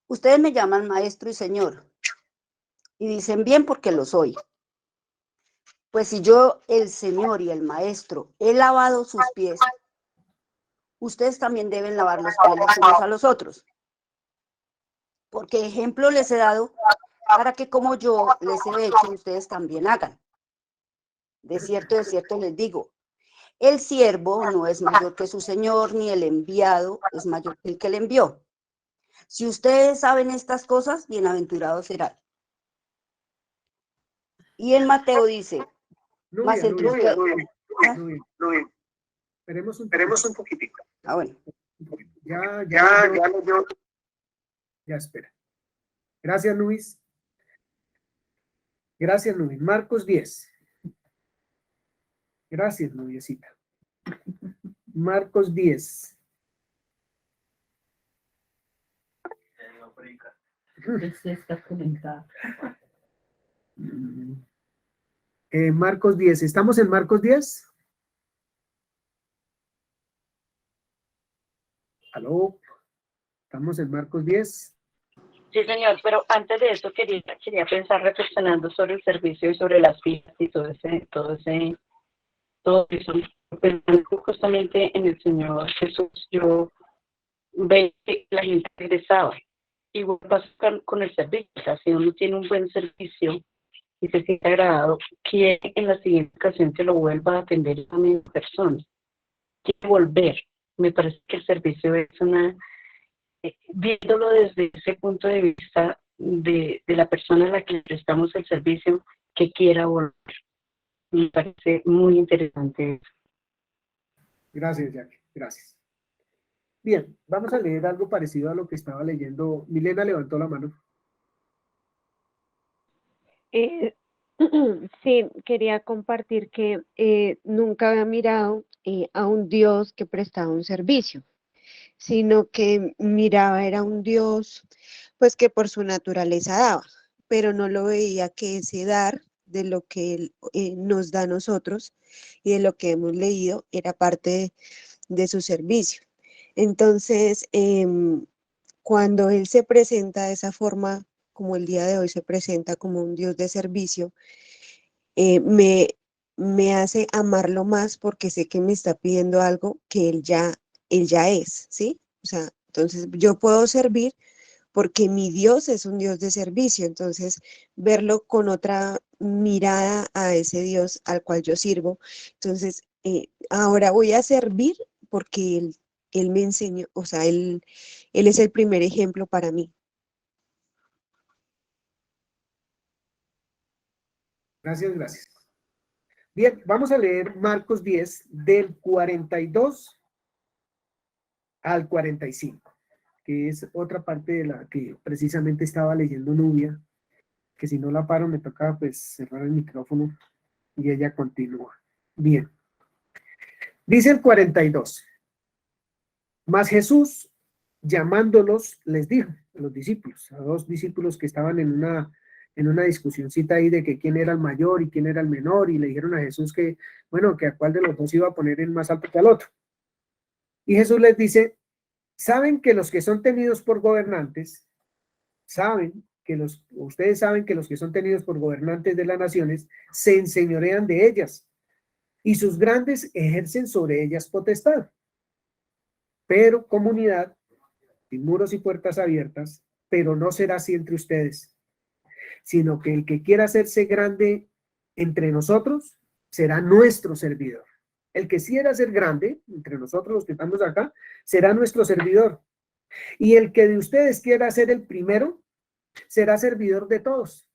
ustedes me llaman maestro y señor, y dicen bien porque lo soy. Pues si yo, el señor y el maestro, he lavado sus pies, ustedes también deben lavar los pies los unos a los otros. Porque ejemplo les he dado para que como yo les he hecho, ustedes también hagan. De cierto les digo, el siervo no es mayor que su señor, ni el enviado es mayor que el que le envió. Si ustedes saben estas cosas, bienaventurados serán. Y en Mateo dice, más entre ustedes. Esperemos un poquitico. Ah, bueno. Ya espera. Gracias, Luis. Gracias, Luis. Marcos 10. Gracias, Luisita. Marcos 10. Marcos 10. ¿Estamos en Marcos 10? ¿Aló? ¿Estamos en Marcos 10? Sí, señor, pero antes de eso quería pensar reflexionando sobre el servicio y sobre las filas y todo eso. Pensando justamente en el Señor Jesús, yo veo que la gente regresaba. Y bueno, pasa con el servicio. O sea, si uno tiene un buen servicio y se siente agradado, quiere en la siguiente ocasión que lo vuelva a atender a la misma persona. Quiere volver. Me parece que el servicio es viéndolo desde ese punto de vista de la persona a la que prestamos el servicio, que quiera volver. Me parece muy interesante eso. Gracias, Jackie. Gracias. Bien, vamos a leer algo parecido a lo que estaba leyendo. Milena levantó la mano. Sí, quería compartir que nunca había mirado a un Dios que prestaba un servicio, sino que miraba era un Dios pues que por su naturaleza daba, pero no lo veía que ese dar de lo que Él nos da a nosotros y de lo que hemos leído era parte de su servicio. Entonces, cuando Él se presenta de esa forma, como el día de hoy se presenta como un Dios de servicio, me hace amarlo más porque sé que me está pidiendo algo que él ya es, ¿sí? O sea, entonces yo puedo servir porque mi Dios es un Dios de servicio, entonces verlo con otra mirada a ese Dios al cual yo sirvo, entonces ahora voy a servir porque él me enseñó, o sea, él es el primer ejemplo para mí. Gracias, gracias. Bien, vamos a leer Marcos 10 del 42 al 45, que es otra parte de la que precisamente estaba leyendo Nubia, que si no la paro me toca pues cerrar el micrófono y ella continúa. Bien, dice el 42. Mas Jesús, llamándolos, les dijo a los discípulos, a dos discípulos que estaban en una discusioncita ahí de que quién era el mayor y quién era el menor, y le dijeron a Jesús que, bueno, que a cuál de los dos iba a poner en más alto que al otro. Y Jesús les dice, saben que los que son tenidos por gobernantes, ustedes saben que los que son tenidos por gobernantes de las naciones se enseñorean de ellas, y sus grandes ejercen sobre ellas potestad. Pero comunidad, sin muros y puertas abiertas, pero no será así entre ustedes, sino que el que quiera hacerse grande entre nosotros será nuestro servidor. El que quiera ser grande entre nosotros, los que estamos acá, será nuestro servidor. Y el que de ustedes quiera ser el primero, será servidor de todos.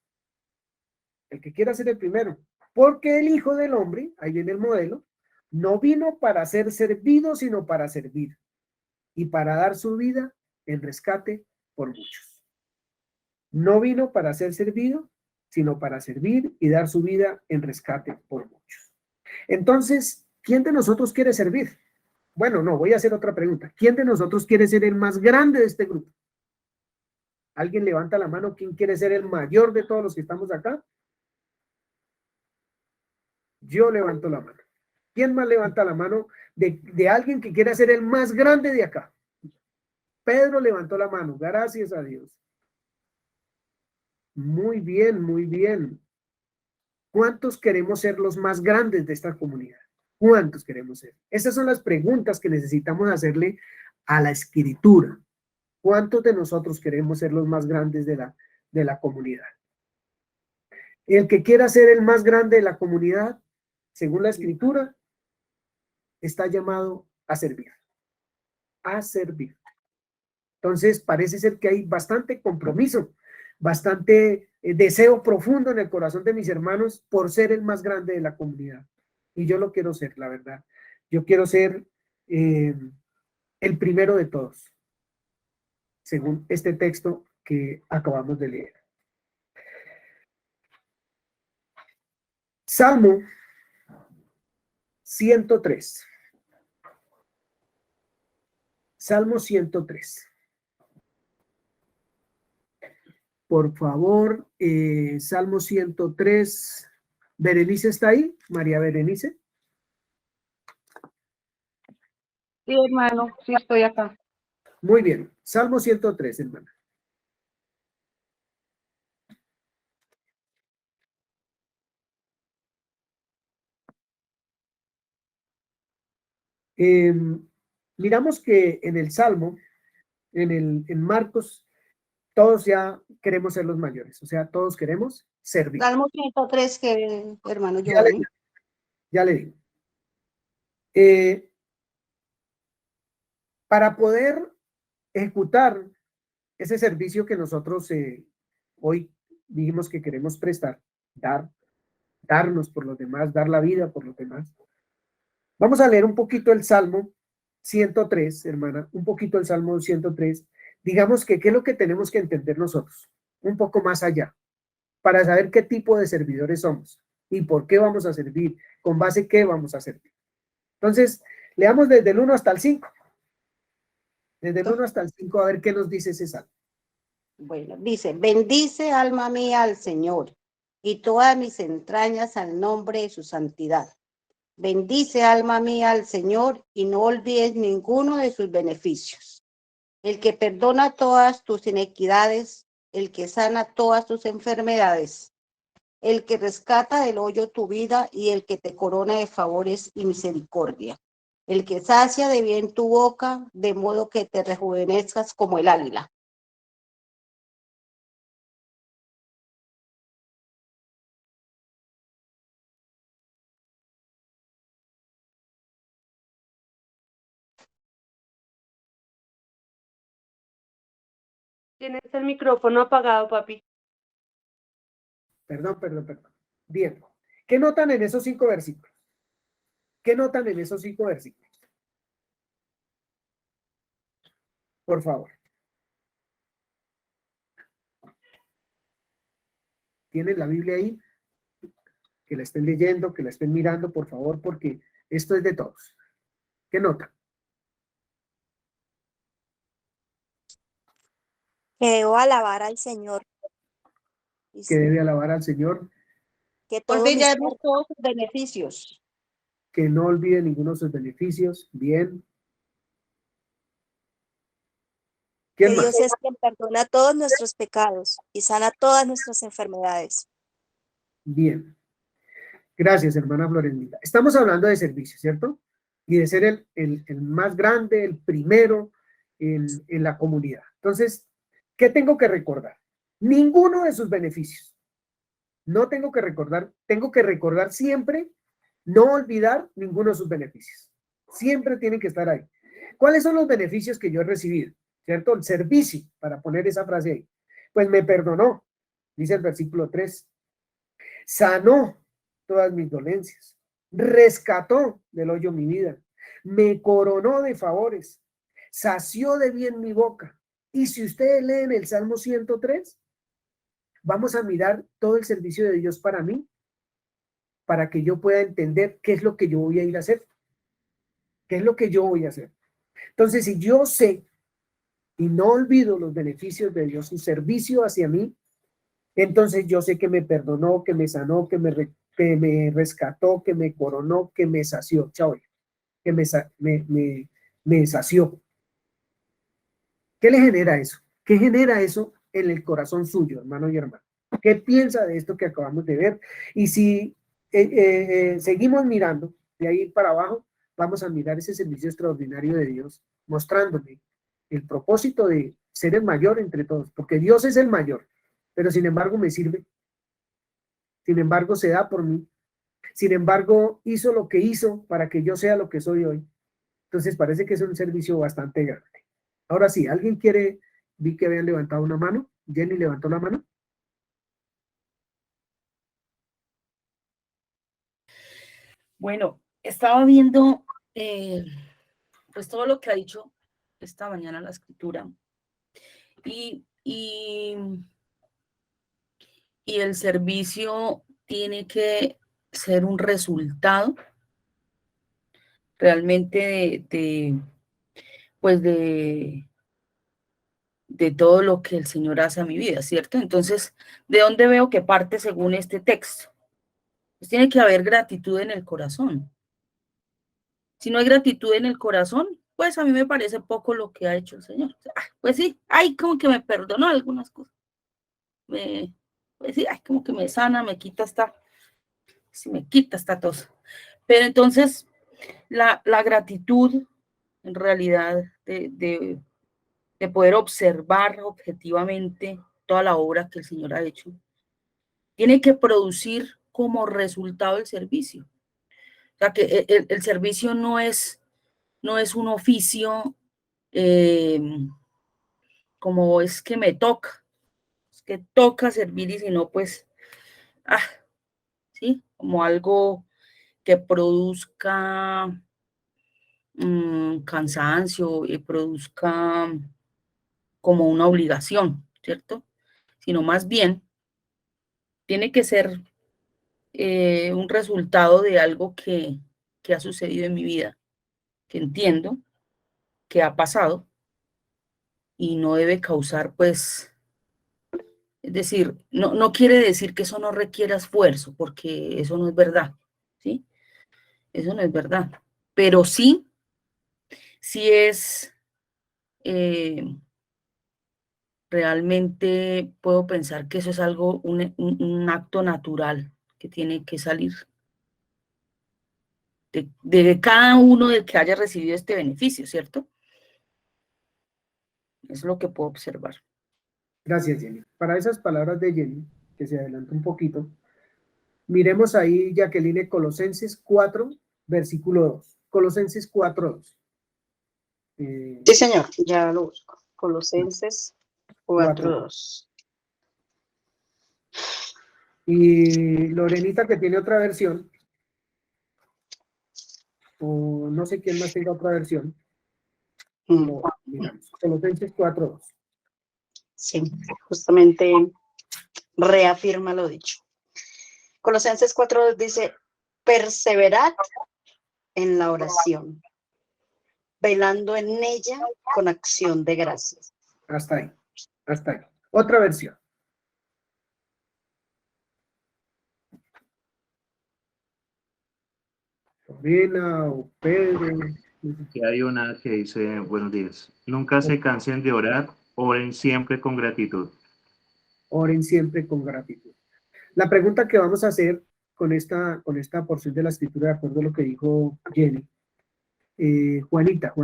El que quiera ser el primero. Porque el Hijo del Hombre, ahí viene el modelo, no vino para ser servido, sino para servir, y para dar su vida en rescate por muchos. No vino para ser servido, sino para servir y dar su vida en rescate por muchos. Entonces, ¿quién de nosotros quiere servir? Bueno, no, voy a hacer otra pregunta. ¿Quién de nosotros quiere ser el más grande de este grupo? ¿Alguien levanta la mano? ¿Quién quiere ser el mayor de todos los que estamos acá? Yo levanto la mano. ¿Quién más levanta la mano de alguien que quiera ser el más grande de acá? Pedro levantó la mano, gracias a Dios. Muy bien, muy bien. ¿Cuántos queremos ser los más grandes de esta comunidad? ¿Cuántos queremos ser? Esas son las preguntas que necesitamos hacerle a la escritura. ¿Cuántos de nosotros queremos ser los más grandes de la comunidad? El que quiera ser el más grande de la comunidad, según la escritura, está llamado a servir. A servir. Entonces, parece ser que hay bastante compromiso, bastante deseo profundo en el corazón de mis hermanos por ser el más grande de la comunidad. Y yo lo quiero ser, la verdad. Yo quiero ser el primero de todos, según este texto que acabamos de leer. Salmo 103. Salmo 103. Por favor, Salmo 103. ¿Berenice está ahí? María Berenice. Sí, hermano, sí estoy acá. Muy bien. Salmo 103, hermana. Miramos que en el Salmo, en Marcos, todos ya queremos ser los mayores, o sea, todos queremos servir. Salmo 103, que hermano Ya le, Giovanni. ya le digo. Para poder ejecutar ese servicio que nosotros hoy dijimos que queremos prestar, darnos por los demás, dar la vida por los demás. Vamos a leer un poquito el Salmo 103, hermana, un poquito el Salmo 103. Digamos que qué es lo que tenemos que entender nosotros, un poco más allá, para saber qué tipo de servidores somos y por qué vamos a servir, con base qué vamos a servir. Entonces, leamos desde el 1 hasta el 5. Desde el 1 hasta el 5, a ver qué nos dice ese Salmo. Bueno, dice, bendice alma mía al Señor y todas mis entrañas al nombre de su santidad. Bendice alma mía al Señor y no olvides ninguno de sus beneficios. El que perdona todas tus inequidades, el que sana todas tus enfermedades, el que rescata del hoyo tu vida y el que te corona de favores y misericordia, el que sacia de bien tu boca, de modo que te rejuvenezcas como el águila. Tienes el micrófono apagado, papi. Perdón. Bien. ¿Qué notan en esos 5 versículos? ¿Qué notan en esos 5 versículos? Por favor. ¿Tienen la Biblia ahí? Que la estén leyendo, que la estén mirando, por favor, porque esto es de todos. ¿Qué notan? Que debo alabar al Señor. Que Dice, debe alabar al Señor, que No todo mi ser, olvidemos todos sus beneficios. que no olvide ninguno de sus beneficios. Bien. que ¿Quién más? Dios es quien perdona todos nuestros pecados y sana todas nuestras enfermedades. Bien. Gracias, hermana Florenita. Estamos hablando de servicio, ¿cierto? Y de ser el más grande, el primero en la comunidad. Entonces, ¿qué tengo que recordar? Ninguno de sus beneficios. No tengo que recordar siempre, no olvidar ninguno de sus beneficios. Siempre tienen que estar ahí. ¿Cuáles son los beneficios que yo he recibido? ¿Cierto? El servicio, para poner esa frase ahí. Pues me perdonó, dice el versículo 3. Sanó todas mis dolencias. Rescató del hoyo mi vida. Me coronó de favores. Sació de bien mi boca. Y si ustedes leen el Salmo 103, vamos a mirar todo el servicio de Dios para mí, para que yo pueda entender qué es lo que yo voy a ir a hacer. ¿Qué es lo que yo voy a hacer? Entonces, si yo sé y no olvido los beneficios de Dios, su servicio hacia mí, entonces yo sé que me perdonó, que me sanó, que me rescató, que me coronó, que me sació. Chao, que me sació. ¿Qué le genera eso? ¿Qué genera eso en el corazón suyo, hermano y hermana? ¿Qué piensa de esto que acabamos de ver? Y si seguimos mirando de ahí para abajo, vamos a mirar ese servicio extraordinario de Dios, mostrándome el propósito de ser el mayor entre todos, porque Dios es el mayor, pero sin embargo me sirve, sin embargo se da por mí, sin embargo hizo lo que hizo para que yo sea lo que soy hoy. Entonces parece que es un servicio bastante grande. Ahora sí, ¿alguien quiere? Vi que habían levantado una mano. Jenny levantó la mano. Bueno, estaba viendo pues todo lo que ha dicho esta mañana la escritura y el servicio tiene que ser un resultado realmente pues de todo lo que el Señor hace a mi vida, ¿cierto? Entonces, ¿de dónde veo que parte según este texto? Pues tiene que haber gratitud en el corazón. Si no hay gratitud en el corazón, pues a mí me parece poco lo que ha hecho el Señor. Pues sí, ay, como que me perdonó algunas cosas. Pues sí, ay, como que me sana, me quita esta tos. Pero entonces, la gratitud, en realidad, de poder observar objetivamente toda la obra que el Señor ha hecho, tiene que producir como resultado el servicio. O sea, que el servicio no es un oficio como es que me toca, es que toca servir y si no, pues, ¿sí? Como algo que produzca cansancio y produzca como una obligación, ¿cierto? Sino más bien tiene que ser un resultado de algo que ha sucedido en mi vida, que entiendo, que ha pasado y no debe causar, pues, es decir, no quiere decir que eso no requiera esfuerzo, porque eso no es verdad, ¿sí? Eso no es verdad, pero sí es realmente puedo pensar que eso es algo, un acto natural que tiene que salir de cada uno del que haya recibido este beneficio, ¿cierto? Es lo que puedo observar. Gracias, Jenny. Para esas palabras de Jenny, que se adelanta un poquito, miremos ahí, Jacqueline, Colosenses 4, versículo 2. Colosenses 4, 2. Sí, señor, ya lo busco. Colosenses 4:2. Y Lorenita, que tiene otra versión, o no sé quién más tenga otra versión, lo miramos. Colosenses 4:2. Sí, justamente reafirma lo dicho. Colosenses 4 dice, perseverad en la oración, velando en ella con acción de gracias. Hasta ahí, hasta ahí. Otra versión. Lorena o Pedro. Que hay una que dice, buenos días, nunca se cansen de orar, oren siempre con gratitud. Oren siempre con gratitud. La pregunta que vamos a hacer con esta porción de la escritura, de acuerdo a lo que dijo Jenny, Juanita.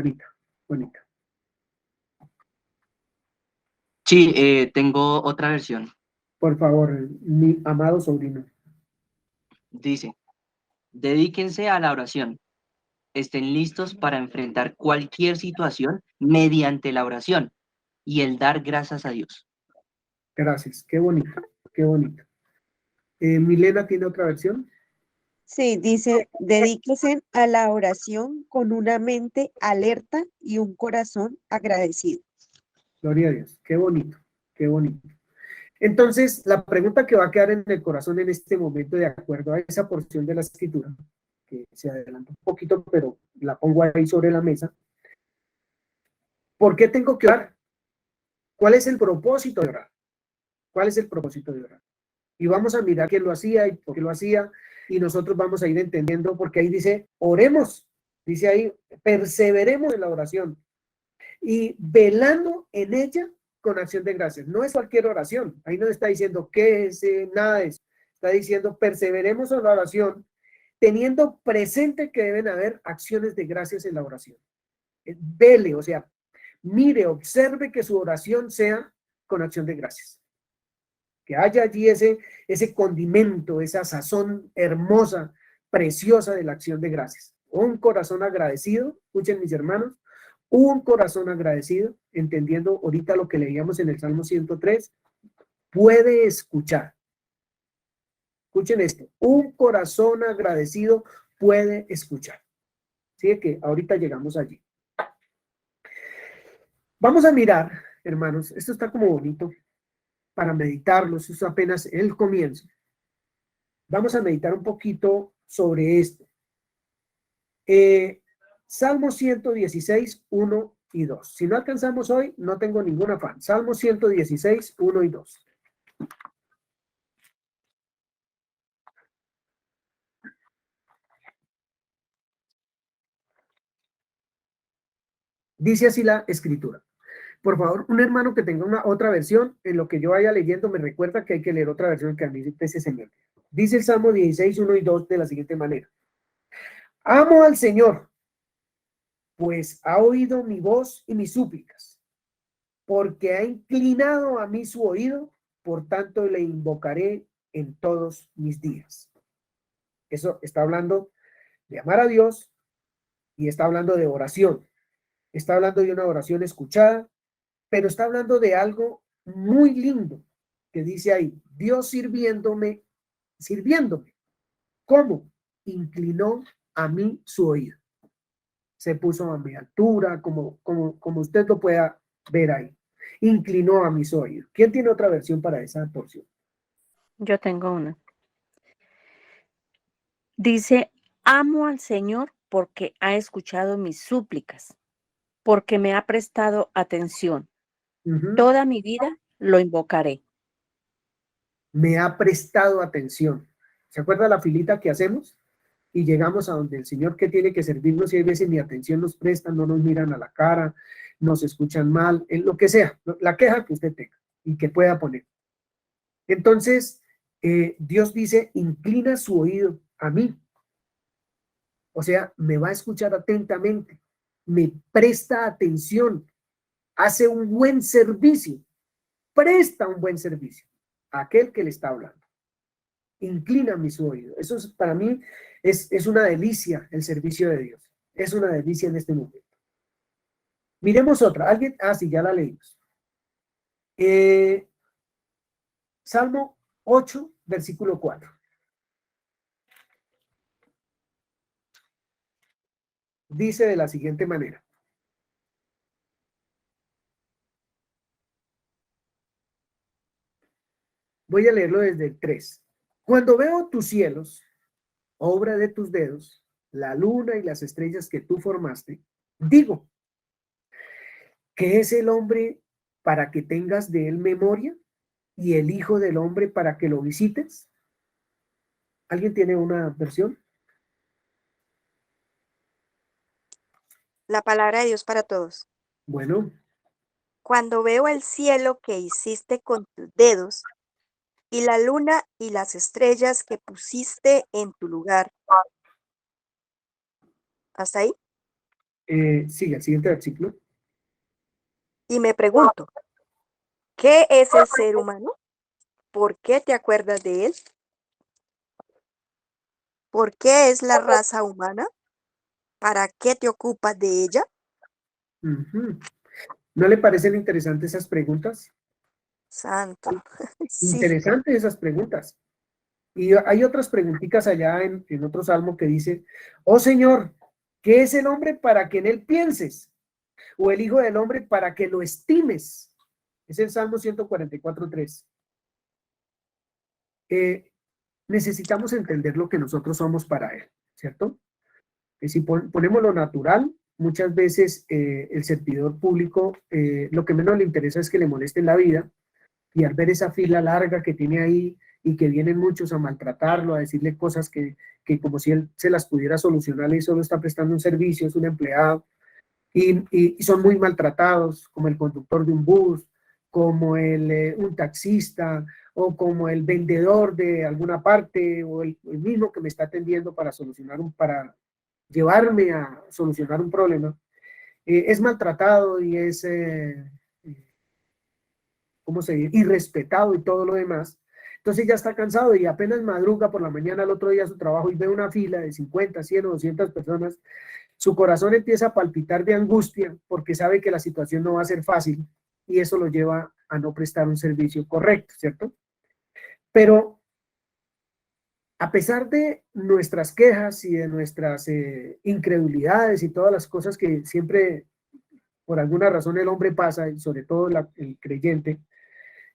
Sí, tengo otra versión. Por favor, mi amado sobrino. Dice, dedíquense a la oración. Estén listos para enfrentar cualquier situación mediante la oración y el dar gracias a Dios. Gracias, qué bonito, qué bonito. Milena tiene otra versión. Sí, dice, dedíquese a la oración con una mente alerta y un corazón agradecido. Gloria a Dios, qué bonito, qué bonito. Entonces, la pregunta que va a quedar en el corazón en este momento, de acuerdo a esa porción de la escritura, que se adelanta un poquito, pero la pongo ahí sobre la mesa. ¿Por qué tengo que orar? ¿Cuál es el propósito de orar? ¿Cuál es el propósito de orar? Y vamos a mirar quién lo hacía y por qué lo hacía, y nosotros vamos a ir entendiendo, porque ahí dice, oremos, dice ahí, perseveremos en la oración, y velando en ella con acción de gracias. No es cualquier oración, ahí no está diciendo qué es, nada de eso, está diciendo perseveremos en la oración, teniendo presente que deben haber acciones de gracias en la oración. Vele, o sea, mire, observe que su oración sea con acción de gracias. Que haya allí ese condimento, esa sazón hermosa, preciosa de la acción de gracias. Un corazón agradecido, escuchen mis hermanos, un corazón agradecido, entendiendo ahorita lo que leíamos en el Salmo 103, puede escuchar. Escuchen esto, un corazón agradecido puede escuchar. Así que ahorita llegamos allí. Vamos a mirar, hermanos, esto está como bonito para meditarlo, esto es apenas el comienzo. Vamos a meditar un poquito sobre esto. Salmo 116, 1 y 2. Si no alcanzamos hoy, no tengo ningún afán. Salmo 116, 1 y 2. Dice así la escritura. Por favor, un hermano que tenga una otra versión, en lo que yo vaya leyendo, me recuerda que hay que leer otra versión que a mí ese señor. Dice el Salmo 16, 1 y 2 de la siguiente manera. Amo al Señor, pues ha oído mi voz y mis súplicas, porque ha inclinado a mí su oído, por tanto le invocaré en todos mis días. Eso está hablando de amar a Dios y está hablando de oración. Está hablando de una oración escuchada, pero está hablando de algo muy lindo que dice ahí, Dios sirviéndome. ¿Cómo? Inclinó a mí su oído. Se puso a mi altura, como usted lo pueda ver ahí. Inclinó a mis oídos. ¿Quién tiene otra versión para esa porción? Yo tengo una. Dice, amo al Señor porque ha escuchado mis súplicas, porque me ha prestado atención. Toda mi vida lo invocaré. Me ha prestado atención. ¿Se acuerda la filita que hacemos? Y llegamos a donde el Señor que tiene que servirnos y hay veces ni atención nos prestan, no nos miran a la cara, nos escuchan mal, en lo que sea, la queja que usted tenga y que pueda poner. Entonces, Dios dice, inclina su oído a mí. O sea, me va a escuchar atentamente, me presta atención, hace un buen servicio, presta un buen servicio a aquel que le está hablando. Inclina mi oído. Eso es, para mí es una delicia el servicio de Dios. Es una delicia en este momento. Miremos otra. ¿Alguien? Ah, sí, ya la leímos. Salmo 8, versículo 4. Dice de la siguiente manera. Voy a leerlo desde el 3. Cuando veo tus cielos, obra de tus dedos, la luna y las estrellas que tú formaste, digo, ¿qué es el hombre para que tengas de él memoria y el hijo del hombre para que lo visites? ¿Alguien tiene una versión? La palabra de Dios para todos. Bueno, Cuando veo el cielo que hiciste con tus dedos y la luna y las estrellas que pusiste en tu lugar. ¿Hasta ahí? sigue el siguiente versículo. Y me pregunto, ¿qué es el ser humano? ¿Por qué te acuerdas de él? ¿Por qué es la raza humana? ¿Para qué te ocupas de ella? Ujú. ¿No le parecen interesantes esas preguntas? Santo. Sí. Interesantes esas preguntas. Y hay otras preguntitas allá en otro salmo que dice, oh Señor, ¿qué es el hombre para que en él pienses? O el hijo del hombre para que lo estimes. Es el Salmo 144:3. Necesitamos entender lo que nosotros somos para él, ¿cierto? Si ponemos lo natural, muchas veces el servidor público lo que menos le interesa es que le molesten la vida, y al ver esa fila larga que tiene ahí y que vienen muchos a maltratarlo, a decirle cosas que como si él se las pudiera solucionar, y solo está prestando un servicio, es un empleado, y son muy maltratados, como el conductor de un bus, como un taxista, o como el vendedor de alguna parte, o el mismo que me está atendiendo para para llevarme a solucionar un problema. Es maltratado y es, ¿cómo se dice?, irrespetado y todo lo demás. Entonces ya está cansado y apenas madruga por la mañana al otro día a su trabajo y ve una fila de 50, 100 o 200 personas. Su corazón empieza a palpitar de angustia porque sabe que la situación no va a ser fácil, y eso lo lleva a no prestar un servicio correcto, ¿cierto? Pero a pesar de nuestras quejas y de nuestras incredulidades y todas las cosas que siempre por alguna razón el hombre pasa, y sobre todo el creyente,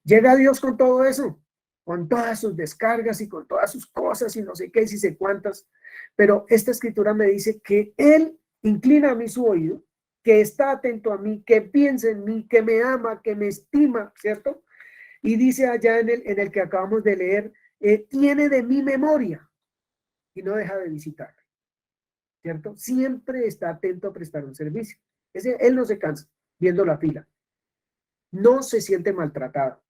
llega a Dios con todo eso, con todas sus descargas y con todas sus cosas y no sé qué y sé cuántas. Pero esta escritura me dice que Él inclina a mí su oído, que está atento a mí, que piensa en mí, que me ama, que me estima, ¿cierto? Y dice allá en el que acabamos de leer, tiene de mi memoria y no deja de visitarme, ¿cierto? Siempre está atento a prestar un servicio. Él no se cansa viendo la fila. No se siente maltratado.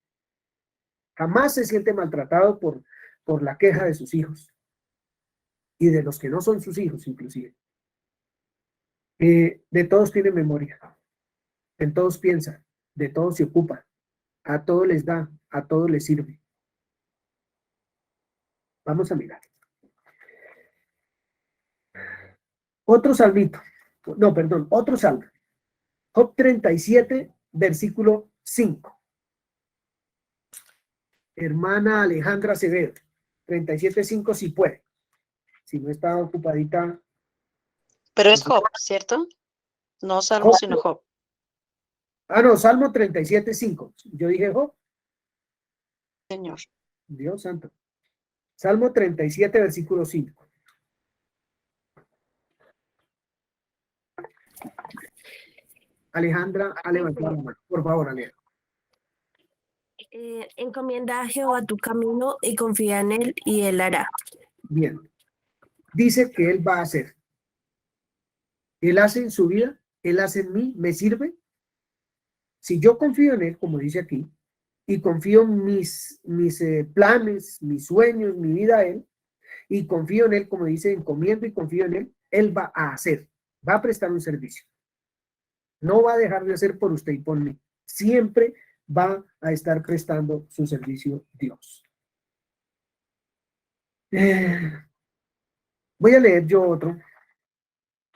Jamás se siente maltratado por la queja de sus hijos y de los que no son sus hijos, inclusive. De todos tiene memoria, en todos piensa, de todos se ocupa, a todos les da, a todos les sirve. Vamos a mirar. Otro salmito, no, perdón, otro salmo. Job 37, versículo 5. Hermana Alejandra Acevedo, 37:5, si puede. Si no está ocupadita. Pero es Job, ¿cierto? No Salmo, sino Job. Ah, no, Salmo 37:5. Yo dije Job. Señor. Dios santo. Salmo 37, versículo 5. Alejandra, ha levantado la mano. Por favor, Alejandra. Encomienda a Jehová tu camino y confía en él y él hará. Bien. Dice que él va a hacer. Él hace en su vida, él hace en mí, me sirve. Si yo confío en él, como dice aquí, y confío en mis planes, mis sueños, mi vida a él, y confío en él, como dice, encomiendo y confío en él va a hacer, va a prestar un servicio. No va a dejar de hacer por usted y por mí. Siempre va a estar prestando su servicio Dios. Voy a leer yo otro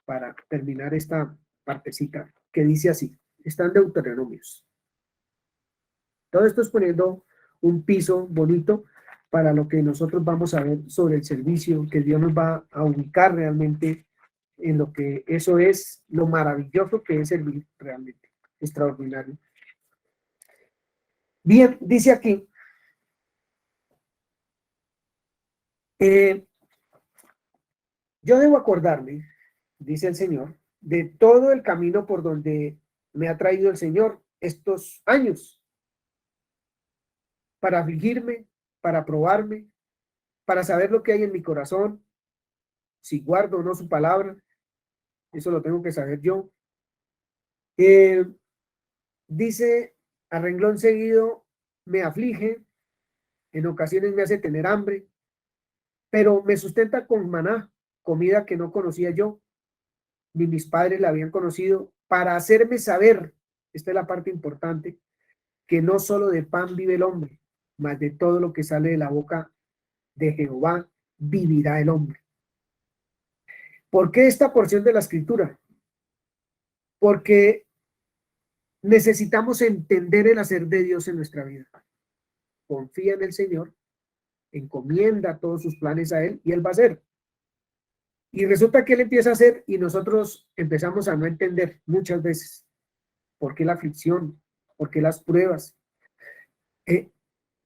para terminar esta partecita que dice así. Están Deuteronomios. Todo esto es poniendo un piso bonito para lo que nosotros vamos a ver sobre el servicio, que Dios nos va a ubicar realmente en lo que eso es, lo maravilloso que es servir realmente, extraordinario. Bien, dice aquí, yo debo acordarme, dice el Señor, de todo el camino por donde me ha traído el Señor estos años, para afligirme, para probarme, para saber lo que hay en mi corazón, si guardo o no su palabra, eso lo tengo que saber yo. Dice, a renglón seguido, me aflige, en ocasiones me hace tener hambre, pero me sustenta con maná, comida que no conocía yo, ni mis padres la habían conocido, para hacerme saber, esta es la parte importante, que no solo de pan vive el hombre, mas de todo lo que sale de la boca de Jehová vivirá el hombre. ¿Por qué esta porción de la escritura? Porque necesitamos entender el hacer de Dios en nuestra vida. Confía en el Señor, encomienda todos sus planes a Él y Él va a hacer. Y resulta que Él empieza a hacer y nosotros empezamos a no entender muchas veces por qué la aflicción, por qué las pruebas.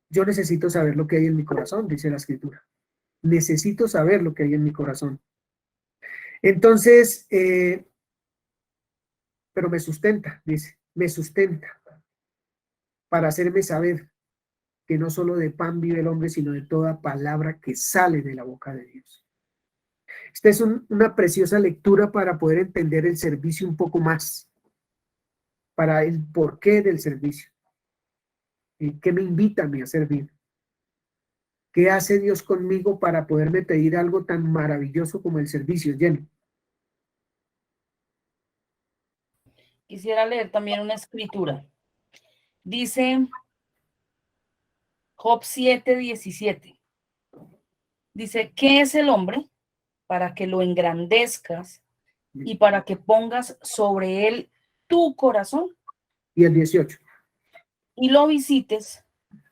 Yo necesito saber lo que hay en mi corazón, dice la escritura. Necesito saber lo que hay en mi corazón. Entonces, pero me sustenta, dice, me sustenta para hacerme saber que no solo de pan vive el hombre, sino de toda palabra que sale de la boca de Dios. Esta es una preciosa lectura para poder entender el servicio un poco más, para el porqué del servicio. ¿Qué me invita a mí a servir? ¿Qué hace Dios conmigo para poderme pedir algo tan maravilloso como el servicio? Jenny. Quisiera leer también una escritura. Dice Job 7:17. Dice, ¿qué es el hombre para que lo engrandezcas y para que pongas sobre él tu corazón? Y el 18. Y lo visites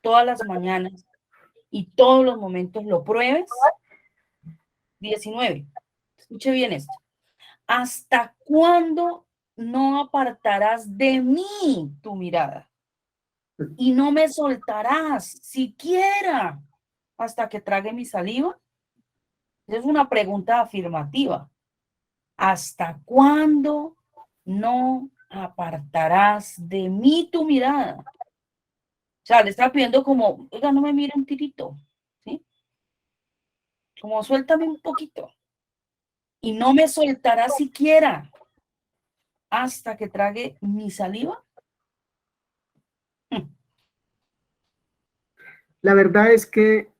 todas las mañanas y todos los momentos lo pruebes. 19. Escuche bien esto. ¿Hasta cuándo no apartarás de mí tu mirada? Y no me soltarás siquiera hasta que trague mi saliva. Esa es una pregunta afirmativa. ¿Hasta cuándo no apartarás de mí tu mirada? O sea, le está pidiendo como, oiga, no me mire un tirito, ¿sí? Como suéltame un poquito. Y no me soltarás siquiera hasta que trague mi saliva. La verdad es que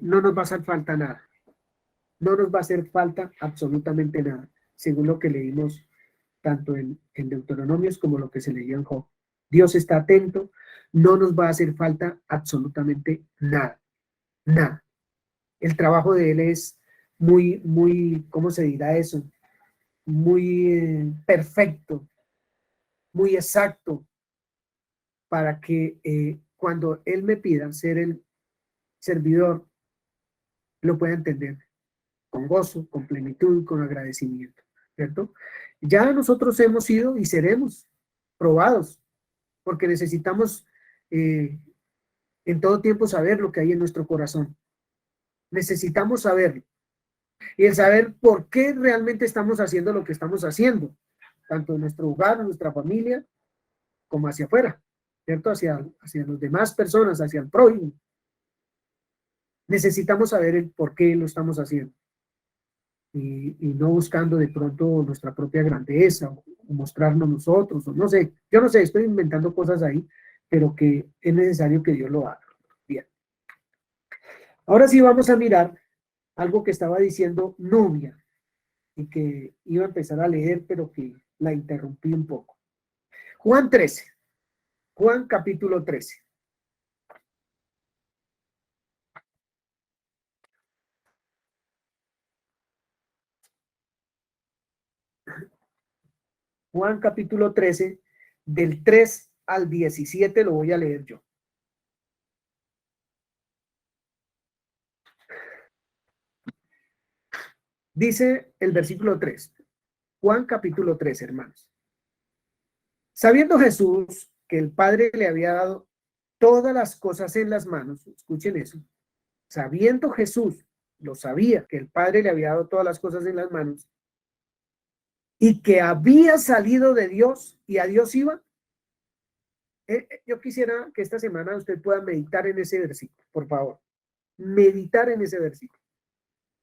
no nos va a hacer falta nada. No nos va a hacer falta absolutamente nada, según lo que leímos tanto en Deuteronomios como lo que se leía en Job. Dios está atento, no nos va a hacer falta absolutamente nada, nada. El trabajo de Él es muy, ¿cómo se dirá eso? Muy perfecto, muy exacto, para que cuando Él me pida ser el servidor, lo pueda entender con gozo, con plenitud, con agradecimiento, ¿cierto? Ya nosotros hemos sido y seremos probados, porque necesitamos en todo tiempo saber lo que hay en nuestro corazón. Necesitamos saberlo. Y el saber por qué realmente estamos haciendo lo que estamos haciendo, tanto en nuestro hogar, en nuestra familia, como hacia afuera, ¿cierto? Hacia las demás personas, hacia el prójimo. Necesitamos saber el por qué lo estamos haciendo. Y no buscando de pronto nuestra propia grandeza o mostrarnos nosotros, o no sé, yo no sé, estoy inventando cosas ahí, pero que es necesario que Dios lo haga. Bien. Ahora sí vamos a mirar algo que estaba diciendo Nubia y que iba a empezar a leer, pero que la interrumpí un poco. Juan 13, Juan capítulo 13. Juan capítulo 13, del 3 al 17 lo voy a leer yo. Dice el versículo 3, Juan capítulo 3, hermanos. Sabiendo Jesús que el Padre le había dado todas las cosas en las manos, escuchen eso, sabiendo Jesús, lo sabía, que el Padre le había dado todas las cosas en las manos, y que había salido de Dios y a Dios iba. Yo quisiera que esta semana usted pueda meditar en ese versículo, por favor. Meditar en ese versículo,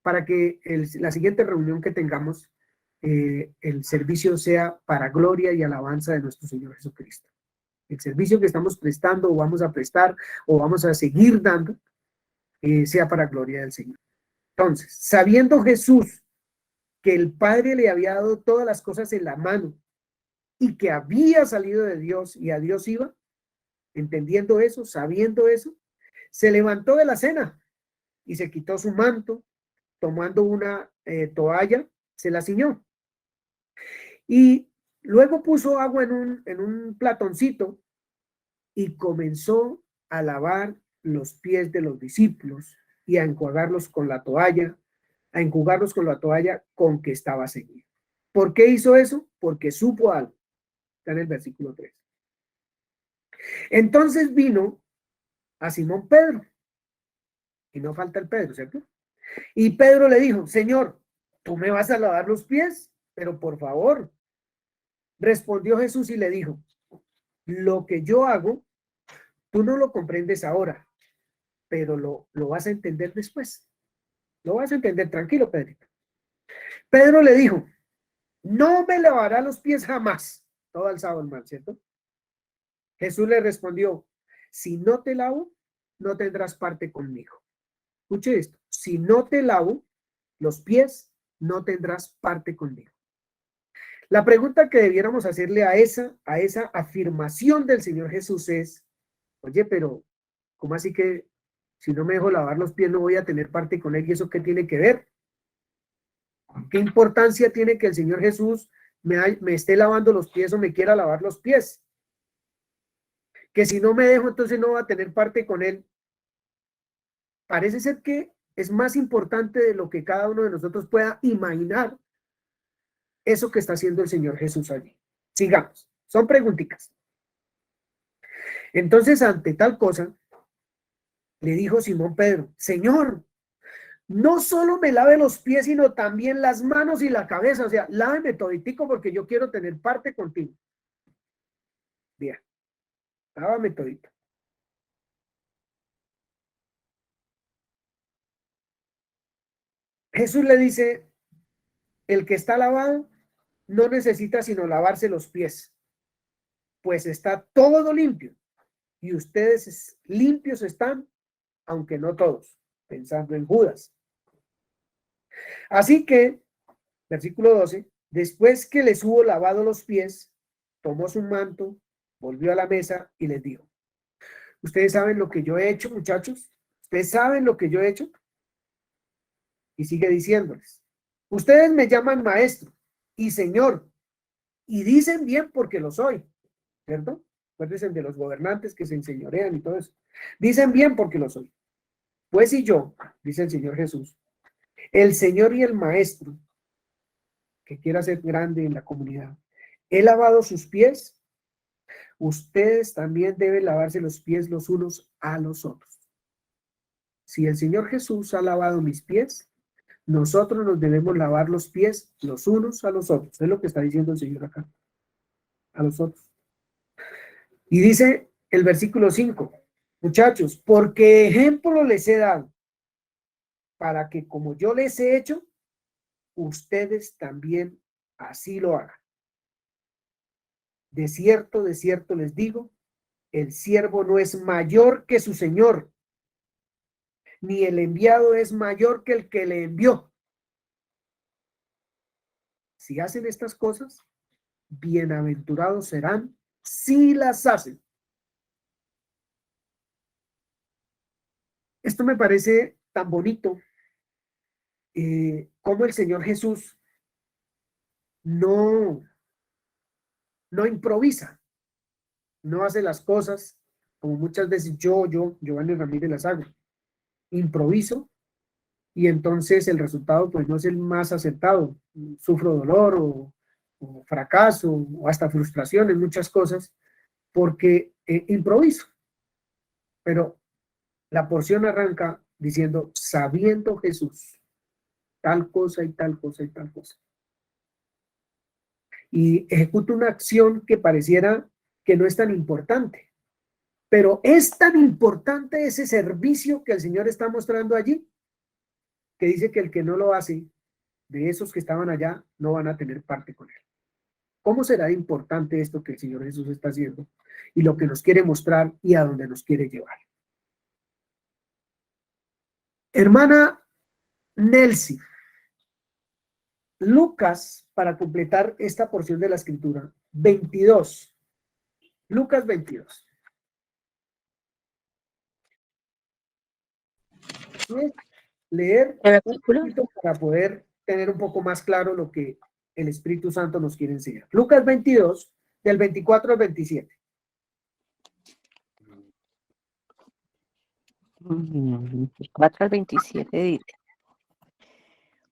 para que la siguiente reunión que tengamos, el servicio sea para gloria y alabanza de nuestro Señor Jesucristo. El servicio que estamos prestando o vamos a prestar o vamos a seguir dando, sea para gloria del Señor. Entonces, sabiendo Jesús que el Padre le había dado todas las cosas en la mano y que había salido de Dios y a Dios iba, entendiendo eso, sabiendo eso, se levantó de la cena y se quitó su manto, tomando una toalla, se la ciñó. Y luego puso agua en un platoncito y comenzó a lavar los pies de los discípulos y a enjuagarlos con la toalla, con que estaba ceñido. ¿Por qué hizo eso? Porque supo algo. Está en el versículo 3. Entonces vino a Simón Pedro, y no falta el Pedro, ¿cierto? Y Pedro le dijo, Señor, ¿tú me vas a lavar los pies? Pero por favor. Respondió Jesús y le dijo, lo que yo hago, tú no lo comprendes ahora, pero lo vas a entender después. Lo vas a entender, tranquilo, Pedrito. Pedro le dijo, no me lavará los pies jamás. Todo alzado el mal, ¿cierto? Jesús le respondió, si no te lavo, no tendrás parte conmigo. Escuche esto, si no te lavo los pies, no tendrás parte conmigo. La pregunta que debiéramos hacerle a esa afirmación del Señor Jesús es, oye, pero ¿cómo así que si no me dejo lavar los pies no voy a tener parte con él? ¿Y eso qué tiene que ver? ¿Qué importancia tiene que el Señor Jesús me esté lavando los pies o me quiera lavar los pies? Que si no me dejo, entonces no va a tener parte con él. Parece ser que es más importante de lo que cada uno de nosotros pueda imaginar eso que está haciendo el Señor Jesús allí. Sigamos, son preguntitas. Entonces, ante tal cosa, le dijo Simón Pedro, Señor, no solo me lave los pies, sino también las manos y la cabeza. O sea, láveme toditico porque yo quiero tener parte contigo. Bien, lávame todito. Jesús le dice, el que está lavado no necesita sino lavarse los pies, pues está todo limpio, y ustedes limpios están, aunque no todos, pensando en Judas. Así que, versículo 12, después que les hubo lavado los pies, tomó su manto, volvió a la mesa y les dijo, ¿ustedes saben lo que yo he hecho, muchachos? ¿Ustedes saben lo que yo he hecho? Y sigue diciéndoles, ustedes me llaman maestro y señor, y dicen bien porque lo soy, ¿cierto? Acuérdense de los gobernantes que se enseñorean y todo eso. Dicen bien porque lo soy. Pues y yo, dice el Señor Jesús, el Señor y el Maestro, que quiera ser grande en la comunidad, he lavado sus pies, ustedes también deben lavarse los pies los unos a los otros. Si el Señor Jesús ha lavado mis pies, nosotros nos debemos lavar los pies los unos a los otros. Es lo que está diciendo el Señor acá. A los otros. Y dice el versículo 5, muchachos, porque ejemplo les he dado, para que como yo les he hecho, ustedes también así lo hagan. De cierto les digo, el siervo no es mayor que su señor, ni el enviado es mayor que el que le envió. Si hacen estas cosas, bienaventurados serán si las hacen. Esto me parece tan bonito, como el Señor Jesús no improvisa, no hace las cosas como muchas veces Giovanni Ramírez las hago. Improviso y entonces el resultado pues no es el más acertado. Sufro dolor o fracaso o hasta frustración en muchas cosas porque improviso. Pero la porción arranca diciendo, sabiendo Jesús, tal cosa y tal cosa y tal cosa. Y ejecuto una acción que pareciera que no es tan importante, pero es tan importante ese servicio que el Señor está mostrando allí, que dice que el que no lo hace, de esos que estaban allá, no van a tener parte con él. ¿Cómo será importante esto que el Señor Jesús está haciendo y lo que nos quiere mostrar y a dónde nos quiere llevar? Hermana Nelcy, Lucas, para completar esta porción de la escritura, 22. Lucas 22. Leer ¿El un artículo? poquito para poder tener un poco más claro lo que el Espíritu Santo nos quiere enseñar. Lucas 22, del 24 al 27. 24 al 27 dice.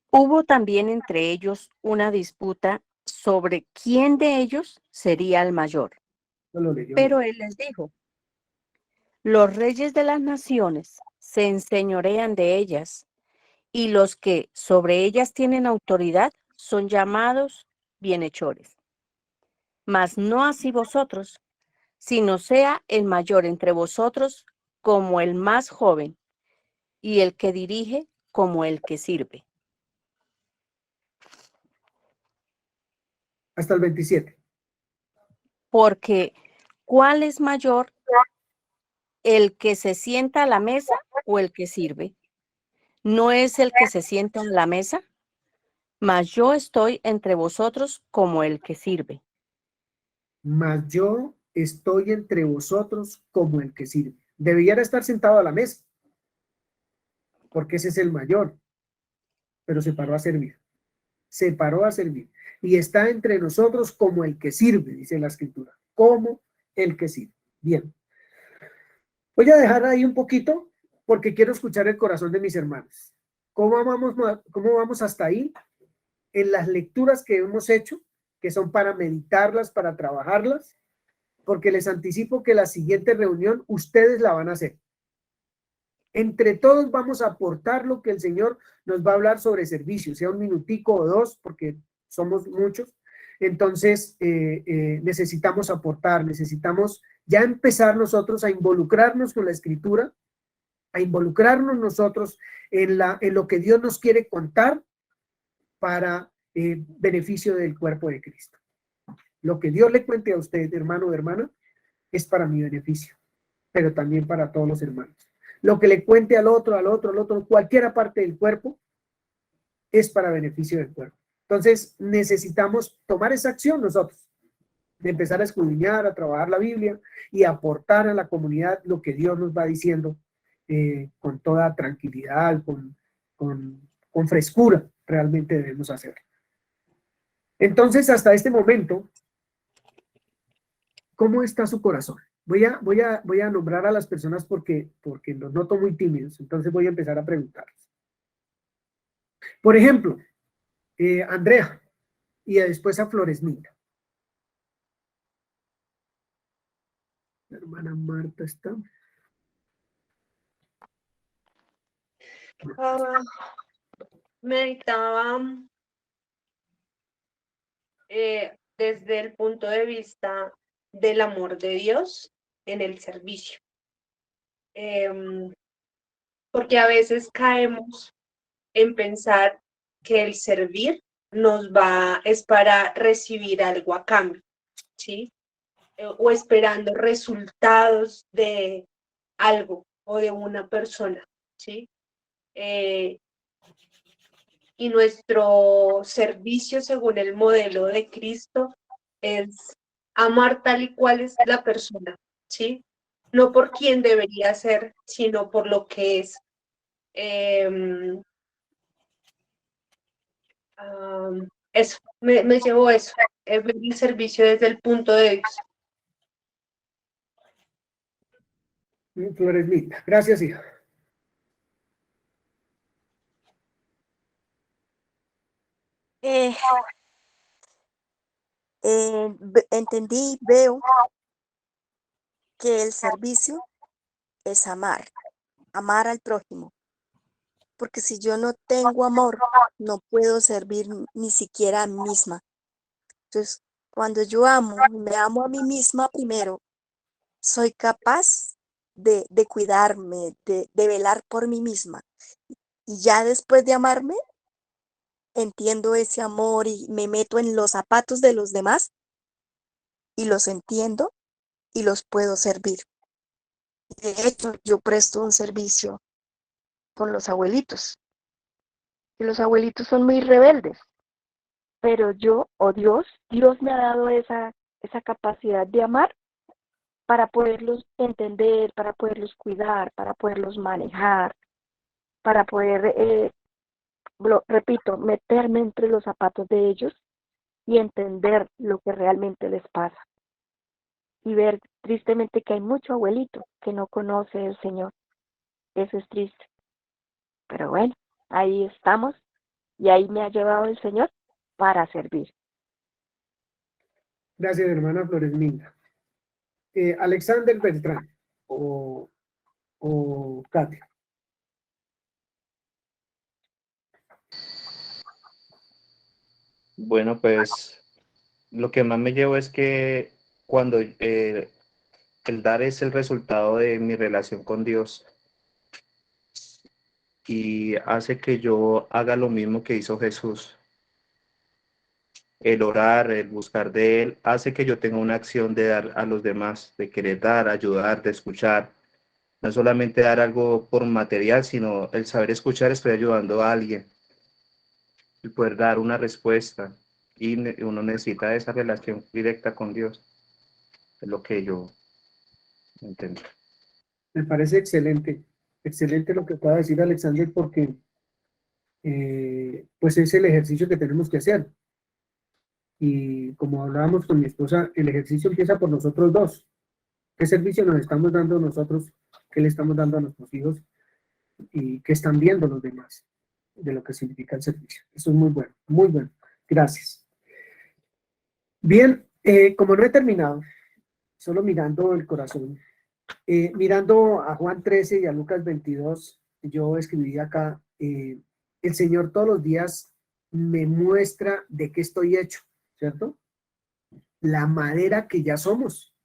Hubo también entre ellos una disputa sobre quién de ellos sería el mayor. No lo leyó. Pero él les dijo, los reyes de las naciones se enseñorean de ellas, y los que sobre ellas tienen autoridad son llamados bienhechores. Mas no así vosotros, sino sea el mayor entre vosotros como el más joven, y el que dirige como el que sirve. Hasta el 27. Porque, ¿cuál es mayor, el que se sienta a la mesa o el que sirve? ¿No es el que se sienta a la mesa? Mas yo estoy entre vosotros como el que sirve. Mas yo estoy entre vosotros como el que sirve. Debería estar sentado a la mesa, porque ese es el mayor, pero se paró a servir. Se paró a servir. Y está entre nosotros como el que sirve, dice la escritura, como el que sirve. Bien. Voy a dejar ahí un poquito porque quiero escuchar el corazón de mis hermanos. ¿Cómo vamos hasta ahí? En las lecturas que hemos hecho, que son para meditarlas, para trabajarlas, porque les anticipo que la siguiente reunión ustedes la van a hacer. Entre todos vamos a aportar lo que el Señor nos va a hablar sobre servicio, sea un minutico o dos, porque somos muchos. Entonces, necesitamos aportar, necesitamos ya empezar nosotros a involucrarnos con la Escritura, a involucrarnos nosotros en lo que Dios nos quiere contar para beneficio del cuerpo de Cristo. Lo que Dios le cuente a usted, hermano o hermana, es para mi beneficio, pero también para todos los hermanos. Lo que le cuente al otro, cualquiera parte del cuerpo, es para beneficio del cuerpo. Entonces, necesitamos tomar esa acción nosotros, de empezar a escudriñar, a trabajar la Biblia y aportar a la comunidad lo que Dios nos va diciendo con toda tranquilidad, con frescura, realmente debemos hacerlo. Entonces, hasta este momento, ¿cómo está su corazón? Voy a nombrar a las personas porque los noto muy tímidos, entonces voy a empezar a preguntarles. Por ejemplo, Andrea, y después a Floresmita. La hermana Marta está. Meditaba desde el punto de vista del amor de Dios en el servicio. Porque a veces caemos en pensar que el servir es para recibir algo a cambio, ¿sí? O esperando resultados de algo o de una persona, ¿sí? Y nuestro servicio según el modelo de Cristo es amar tal y cual es la persona, ¿sí? No por quién debería ser, sino por lo que es. Eso, me llevó eso, ver el servicio desde el punto de vista. Floresmita, gracias, hija. Eh, entendí, veo que el servicio es amar al prójimo, porque si yo no tengo amor, no puedo servir ni siquiera a mí misma. Entonces, cuando yo me amo a mí misma primero, soy capaz de cuidarme, de velar por mí misma. Y ya después de amarme, entiendo ese amor y me meto en los zapatos de los demás y los entiendo y los puedo servir. De hecho, yo presto un servicio con los abuelitos. Y los abuelitos son muy rebeldes, pero Dios me ha dado esa capacidad de amar para poderlos entender, para poderlos cuidar, para poderlos manejar, para poder, repito, meterme entre los zapatos de ellos y entender lo que realmente les pasa. Y ver tristemente que hay mucho abuelito que no conoce al Señor. Eso es triste. Pero bueno, ahí estamos y ahí me ha llevado el Señor para servir. Gracias, hermana Floresminda. Alexander Beltrán o Katia. Bueno, pues lo que más me llevo es que cuando el dar es el resultado de mi relación con Dios y hace que yo haga lo mismo que hizo Jesús. El orar, el buscar de Él, hace que yo tenga una acción de dar a los demás, de querer dar, ayudar, de escuchar. No solamente dar algo por material, sino el saber escuchar, estoy ayudando a alguien. El poder dar una respuesta. Y uno necesita esa relación directa con Dios. Es lo que yo entiendo. Me parece excelente, excelente lo que acaba de decir Alexander, porque pues es el ejercicio que tenemos que hacer. Y como hablábamos con mi esposa, el ejercicio empieza por nosotros dos. ¿Qué servicio nos estamos dando nosotros? ¿Qué le estamos dando a nuestros hijos? ¿Y qué están viendo los demás de lo que significa el servicio? Eso es muy bueno, muy bueno. Gracias. Bien, como no he terminado, solo mirando el corazón, mirando a Juan 13 y a Lucas 22, yo escribí acá, el Señor todos los días me muestra de qué estoy hecho, ¿cierto? La madera que ya somos.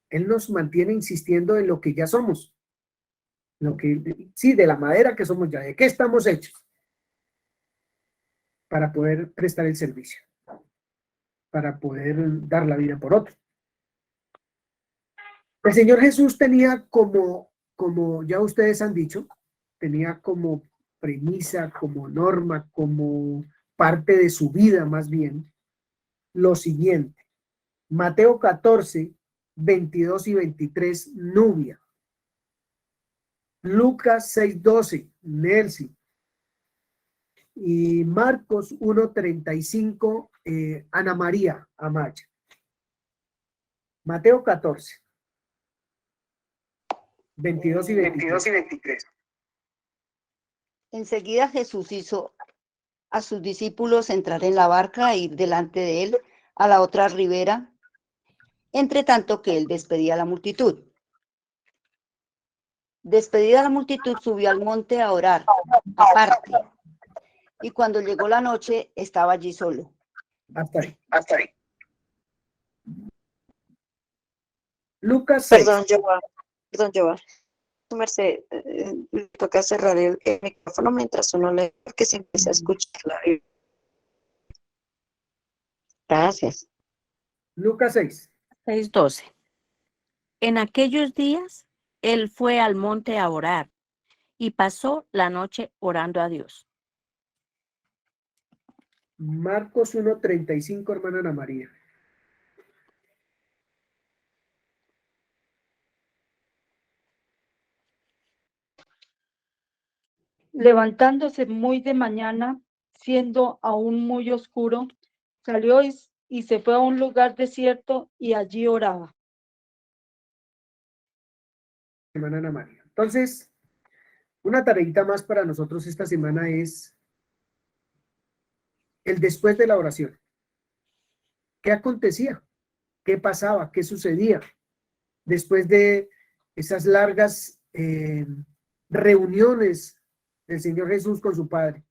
Él nos mantiene insistiendo en lo que ya somos. Sí, de la madera que somos ya, ¿de qué estamos hechos? Para poder prestar el servicio, para poder dar la vida por otro. El Señor Jesús tenía como ya ustedes han dicho, tenía como premisa, como norma, como parte de su vida más bien, lo siguiente. Mateo 14, 22 y 23, Nubia. Lucas 6, 12, Nelsi. Y Marcos 1, 35, Ana María Amaya. Mateo 14, 22 y 23. Enseguida Jesús hizo a sus discípulos entrar en la barca e ir delante de él a la otra ribera, entre tanto que él despedía a la multitud. Despedida la multitud, subió al monte a orar, aparte, y cuando llegó la noche, estaba allí solo. Hasta ahí. Lucas 6. Perdón, Joa. Tu merced, le toca cerrar el micrófono mientras uno lee, porque se empieza a escuchar la Biblia. Gracias. Lucas 6. 6:12. En aquellos días, él fue al monte a orar y pasó la noche orando a Dios. Marcos 1, 35, hermana Ana María. Levantándose muy de mañana, siendo aún muy oscuro, salió y se fue a un lugar desierto y allí oraba. Hermana Ana María. Entonces, una tareita más para nosotros esta semana es el después de la oración. ¿Qué acontecía? ¿Qué pasaba? ¿Qué sucedía? Después de esas largas reuniones del Señor Jesús con su Padre.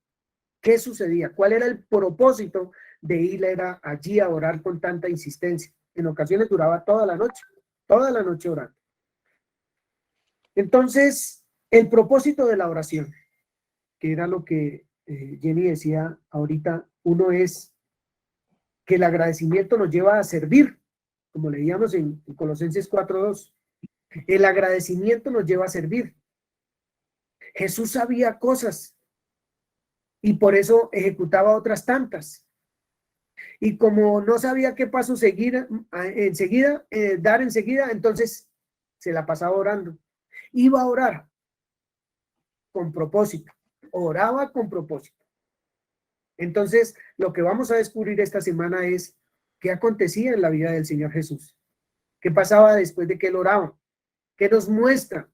¿Qué sucedía? ¿Cuál era el propósito de ir allí a orar con tanta insistencia? En ocasiones duraba toda la noche orando. Entonces, el propósito de la oración, que era lo que Jenny decía ahorita, uno es que el agradecimiento nos lleva a servir, como leíamos en Colosenses 4:2. El agradecimiento nos lleva a servir. Jesús sabía cosas y por eso ejecutaba otras tantas. Y como no sabía qué paso dar enseguida, entonces se la pasaba orando. Iba a orar con propósito, oraba con propósito. Entonces, lo que vamos a descubrir esta semana es qué acontecía en la vida del Señor Jesús. ¿Qué pasaba después de que él oraba? ¿Qué nos muestra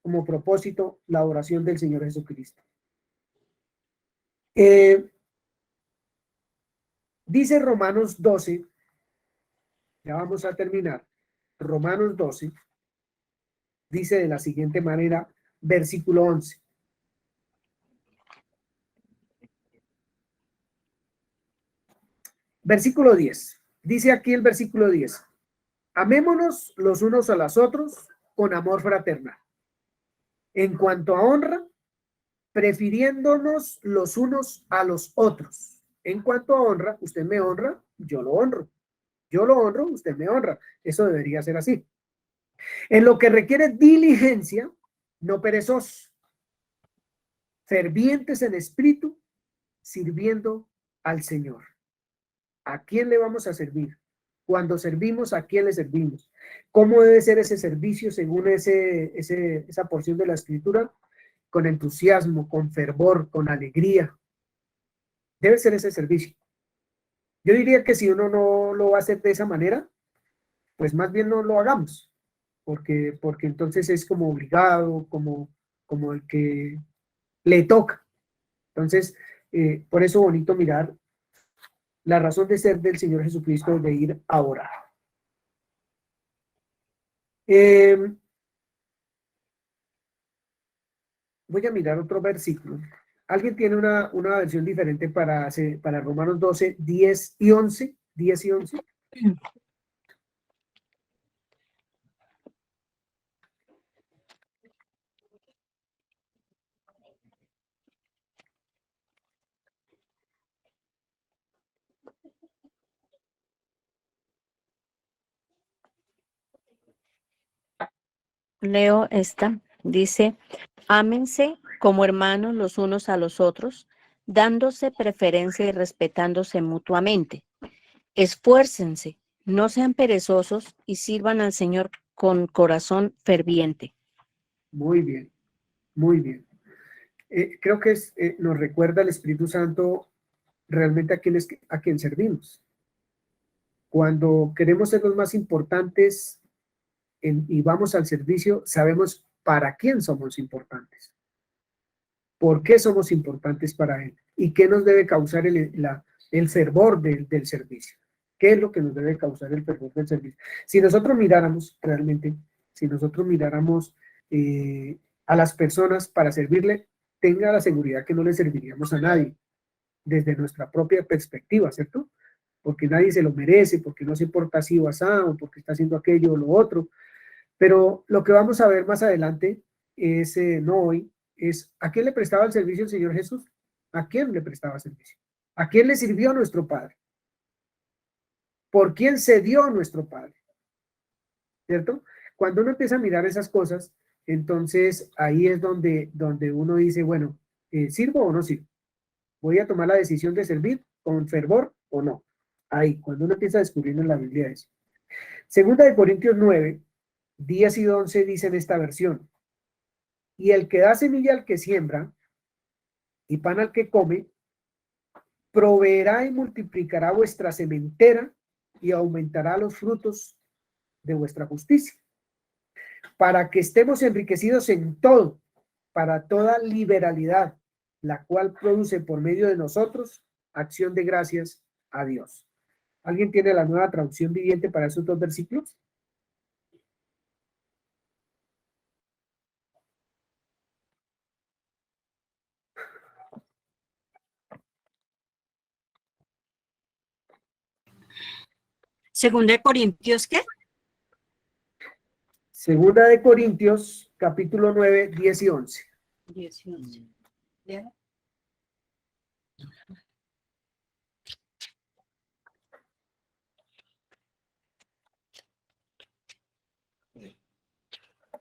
como propósito la oración del Señor Jesucristo? Dice Romanos 12, ya vamos a terminar. Romanos 12 dice de la siguiente manera, versículo 11. Versículo 10. Dice aquí el versículo 10. Amémonos los unos a los otros con amor fraternal. En cuanto a honra, prefiriéndonos los unos a los otros. En cuanto a honra, usted me honra, yo lo honro. Yo lo honro, usted me honra. Eso debería ser así. En lo que requiere diligencia, no perezosos, fervientes en espíritu, sirviendo al Señor. ¿A quién le vamos a servir? Cuando servimos, ¿a quién le servimos? ¿Cómo debe ser ese servicio según esa porción de la Escritura? Con entusiasmo, con fervor, con alegría. Debe ser ese servicio. Yo diría que si uno no lo va a hacer de esa manera, pues más bien no lo hagamos, porque entonces es como obligado, como el que le toca. Entonces, por eso bonito mirar la razón de ser del Señor Jesucristo, de ir a orar. Voy a mirar otro versículo. ¿Alguien tiene una versión diferente para Romanos 12, 10 y 11? 10 y 11. Leo esta, dice, ámense como hermanos los unos a los otros, dándose preferencia y respetándose mutuamente. Esfuércense, no sean perezosos y sirvan al Señor con corazón ferviente. Muy bien, muy bien. Creo que nos recuerda el Espíritu Santo realmente a quien servimos. Cuando queremos ser los más importantes y vamos al servicio, sabemos para quién somos importantes. ¿Por qué somos importantes para Él? ¿Y qué nos debe causar el fervor del servicio? ¿Qué es lo que nos debe causar el fervor del servicio? Si nosotros miráramos realmente, a las personas para servirle, tenga la seguridad que no le serviríamos a nadie desde nuestra propia perspectiva, ¿cierto? Porque nadie se lo merece, porque no se porta así o asá, o porque está haciendo aquello o lo otro. Pero lo que vamos a ver más adelante es, no hoy, es ¿a quién le prestaba el servicio el Señor Jesús? ¿A quién le prestaba servicio? ¿A quién le sirvió nuestro Padre? ¿Por quién se dio nuestro Padre? ¿Cierto? Cuando uno empieza a mirar esas cosas, entonces ahí es donde uno dice, bueno, ¿sirvo o no sirvo? ¿Voy a tomar la decisión de servir con fervor o no? Ahí, cuando uno empieza a descubrir en la Biblia eso. Segunda de Corintios 9, 10 y 11 dicen esta versión. Y el que da semilla al que siembra y pan al que come, proveerá y multiplicará vuestra sementera y aumentará los frutos de vuestra justicia, para que estemos enriquecidos en todo, para toda liberalidad, la cual produce por medio de nosotros acción de gracias a Dios. ¿Alguien tiene la Nueva Traducción Viviente para esos dos versículos? Segunda de Corintios, ¿qué? Segunda de Corintios, capítulo 9, 10 y 11. 10 y 11. ¿Ya?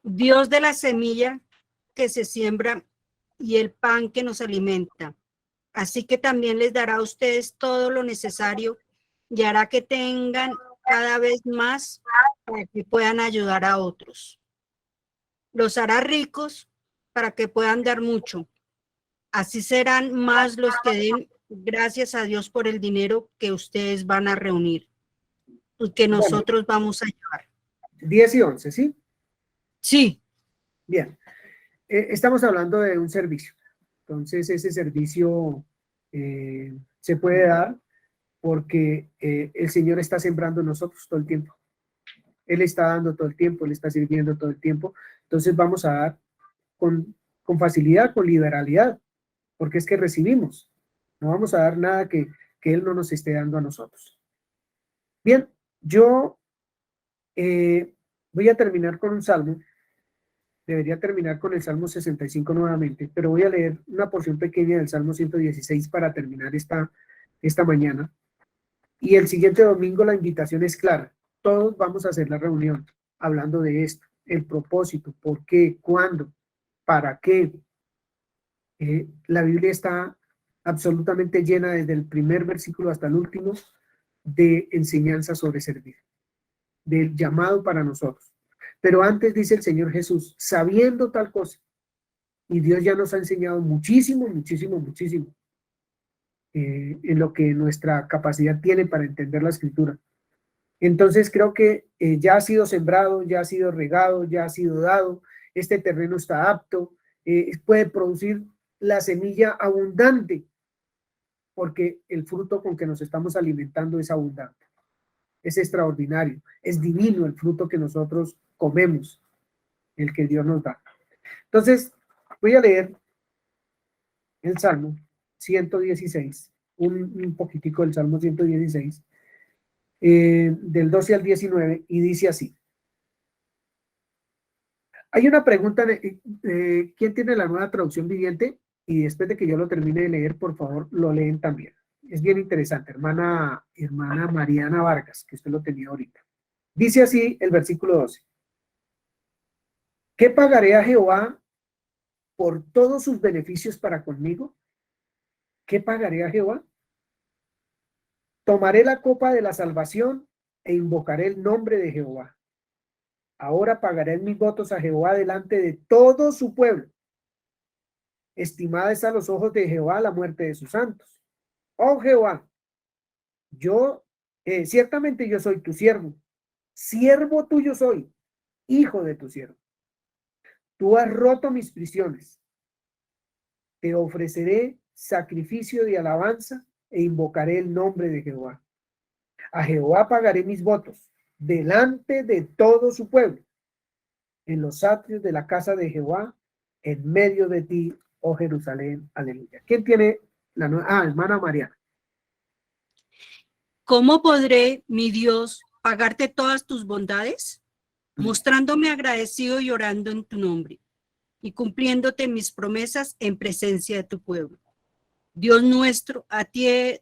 Dios de la semilla que se siembra y el pan que nos alimenta. Así que también les dará a ustedes todo lo necesario y hará que tengan cada vez más para que puedan ayudar a otros. Los hará ricos para que puedan dar mucho. Así serán más los que den gracias a Dios por el dinero que ustedes van a reunir y que nosotros vamos a llevar. 10 y 11, ¿sí? Sí. Bien. Estamos hablando de un servicio. Entonces, ese servicio se puede dar porque el Señor está sembrando en nosotros todo el tiempo. Él está dando todo el tiempo, Él está sirviendo todo el tiempo. Entonces, vamos a dar con facilidad, con liberalidad, porque es que recibimos. No vamos a dar nada que Él no nos esté dando a nosotros. Bien, yo voy a terminar con un salmo. Debería terminar con el Salmo 65 nuevamente, pero voy a leer una porción pequeña del Salmo 116 para terminar esta mañana. Y el siguiente domingo la invitación es clara. Todos vamos a hacer la reunión hablando de esto, el propósito, por qué, cuándo, para qué. La Biblia está absolutamente llena desde el primer versículo hasta el último de enseñanza sobre servir, del llamado para nosotros. Pero antes dice el Señor Jesús, sabiendo tal cosa, y Dios ya nos ha enseñado muchísimo, muchísimo, muchísimo, en lo que nuestra capacidad tiene para entender la Escritura. Entonces creo que ya ha sido sembrado, ya ha sido regado, ya ha sido dado, este terreno está apto, puede producir la semilla abundante, porque el fruto con que nos estamos alimentando es abundante, es extraordinario, es divino el fruto que nosotros comemos, el que Dios nos da. Entonces, voy a leer el Salmo 116, un poquitico del Salmo 116, del 12 al 19, y dice así. Hay una pregunta de ¿quién tiene la Nueva Traducción Viviente? Y después de que yo lo termine de leer, por favor, lo leen también. Es bien interesante, hermana Mariana Vargas, que usted lo tenía ahorita. Dice así el versículo 12. ¿Qué pagaré a Jehová por todos sus beneficios para conmigo? ¿Qué pagaré a Jehová? Tomaré la copa de la salvación e invocaré el nombre de Jehová. Ahora pagaré mis votos a Jehová delante de todo su pueblo. Estimada es a los ojos de Jehová la muerte de sus santos. Oh Jehová, ciertamente yo soy tu siervo tuyo soy, hijo de tu siervo. Tú has roto mis prisiones. Te ofreceré sacrificio de alabanza e invocaré el nombre de Jehová. A Jehová pagaré mis votos delante de todo su pueblo, en los atrios de la casa de Jehová, en medio de ti, oh Jerusalén. Aleluya. ¿Quién tiene la nueva? Hermana Mariana. ¿Cómo podré, mi Dios, pagarte todas tus bondades? Mostrándome agradecido y orando en tu nombre y cumpliéndote mis promesas en presencia de tu pueblo. Dios nuestro, a ti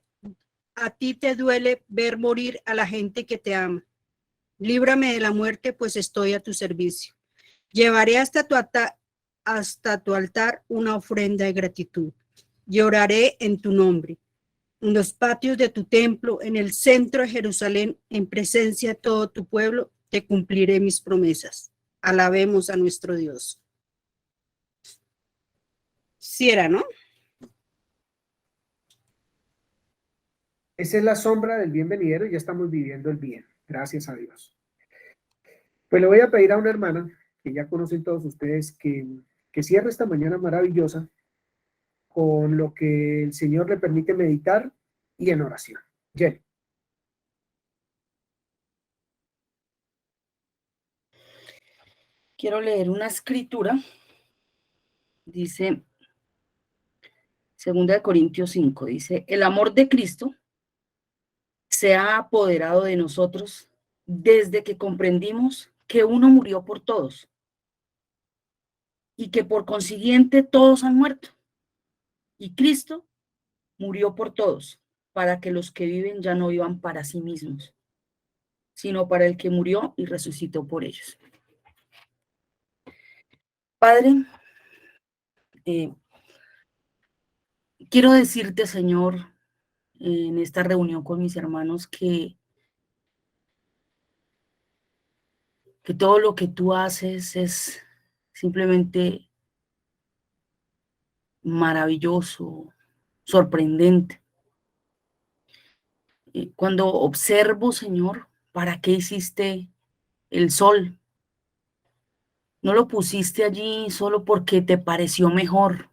te duele ver morir a la gente que te ama. Líbrame de la muerte, pues estoy a tu servicio. Llevaré hasta tu altar una ofrenda de gratitud y oraré en tu nombre. En los patios de tu templo, en el centro de Jerusalén, en presencia de todo tu pueblo, te cumpliré mis promesas. Alabemos a nuestro Dios. Sí era, ¿no? Esa es la sombra del bien venidero y ya estamos viviendo el bien. Gracias a Dios. Pues le voy a pedir a una hermana, que ya conocen todos ustedes, que cierre esta mañana maravillosa con lo que el Señor le permite meditar y en oración. Jenny. Quiero leer una escritura. Dice, 2 Corintios 5, dice, el amor de Cristo se ha apoderado de nosotros desde que comprendimos que uno murió por todos y que por consiguiente todos han muerto. Y Cristo murió por todos, para que los que viven ya no vivan para sí mismos, sino para el que murió y resucitó por ellos. Padre, quiero decirte, Señor, en esta reunión con mis hermanos, que todo lo que tú haces es simplemente maravilloso, sorprendente. Cuando observo, Señor, ¿para qué hiciste el sol? No lo pusiste allí solo porque te pareció mejor,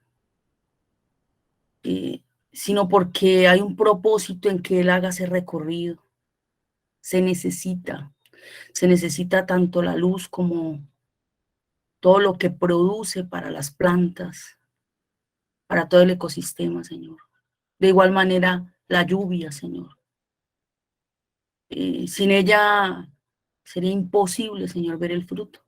sino porque hay un propósito en que él haga ese recorrido. Se necesita tanto la luz como todo lo que produce para las plantas, para todo el ecosistema, Señor. De igual manera, la lluvia, Señor. Sin ella sería imposible, Señor, ver el fruto.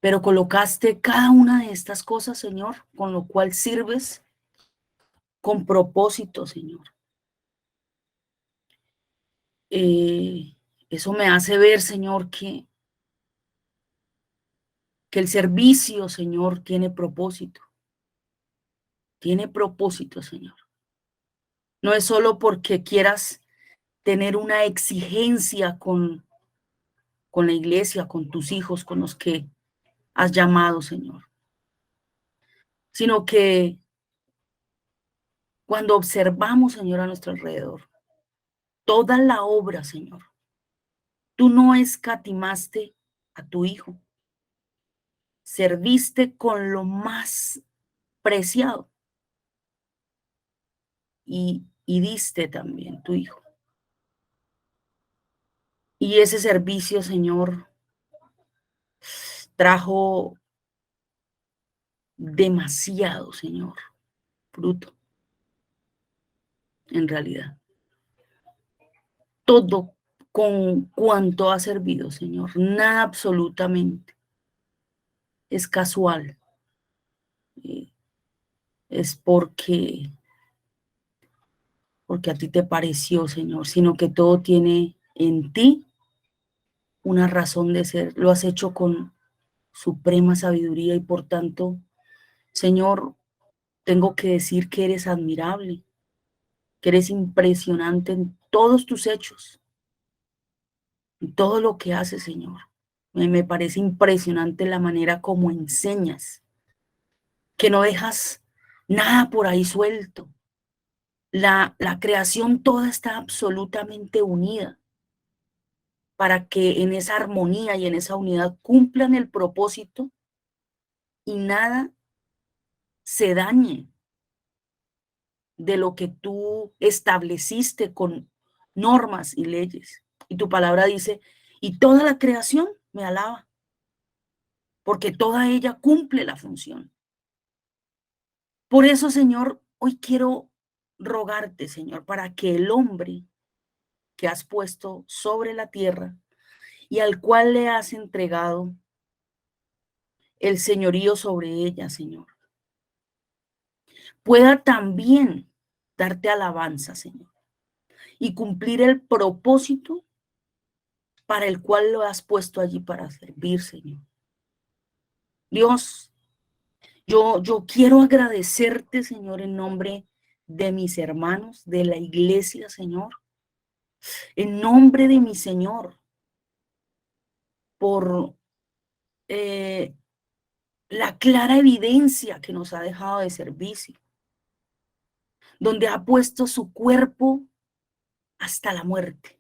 Pero colocaste cada una de estas cosas, Señor, con lo cual sirves con propósito, Señor. Eso me hace ver, Señor, que el servicio, Señor, tiene propósito. Tiene propósito, Señor. No es solo porque quieras tener una exigencia con la iglesia, con tus hijos, con los que has llamado, Señor. Sino que cuando observamos, Señor, a nuestro alrededor, toda la obra, Señor, tú no escatimaste a tu hijo. Serviste con lo más preciado y diste también tu hijo. Y ese servicio, Señor, trajo demasiado, Señor, fruto, en realidad. Todo con cuanto ha servido, Señor, nada absolutamente es casual. Es porque a ti te pareció, Señor, sino que todo tiene en ti una razón de ser. Lo has hecho con suprema sabiduría y por tanto, Señor, tengo que decir que eres admirable, que eres impresionante en todos tus hechos, en todo lo que haces, Señor. Me parece impresionante la manera como enseñas, que no dejas nada por ahí suelto. La creación toda está absolutamente unida para que en esa armonía y en esa unidad cumplan el propósito y nada se dañe de lo que tú estableciste con normas y leyes. Y tu palabra dice, y toda la creación me alaba, porque toda ella cumple la función. Por eso, Señor, hoy quiero rogarte, Señor, para que el hombre que has puesto sobre la tierra y al cual le has entregado el señorío sobre ella, Señor, pueda también darte alabanza, Señor, y cumplir el propósito para el cual lo has puesto allí para servir, Señor. Dios, yo quiero agradecerte, Señor, en nombre de mis hermanos, de la iglesia, Señor, en nombre de mi Señor, por la clara evidencia que nos ha dejado de servicio, donde ha puesto su cuerpo hasta la muerte.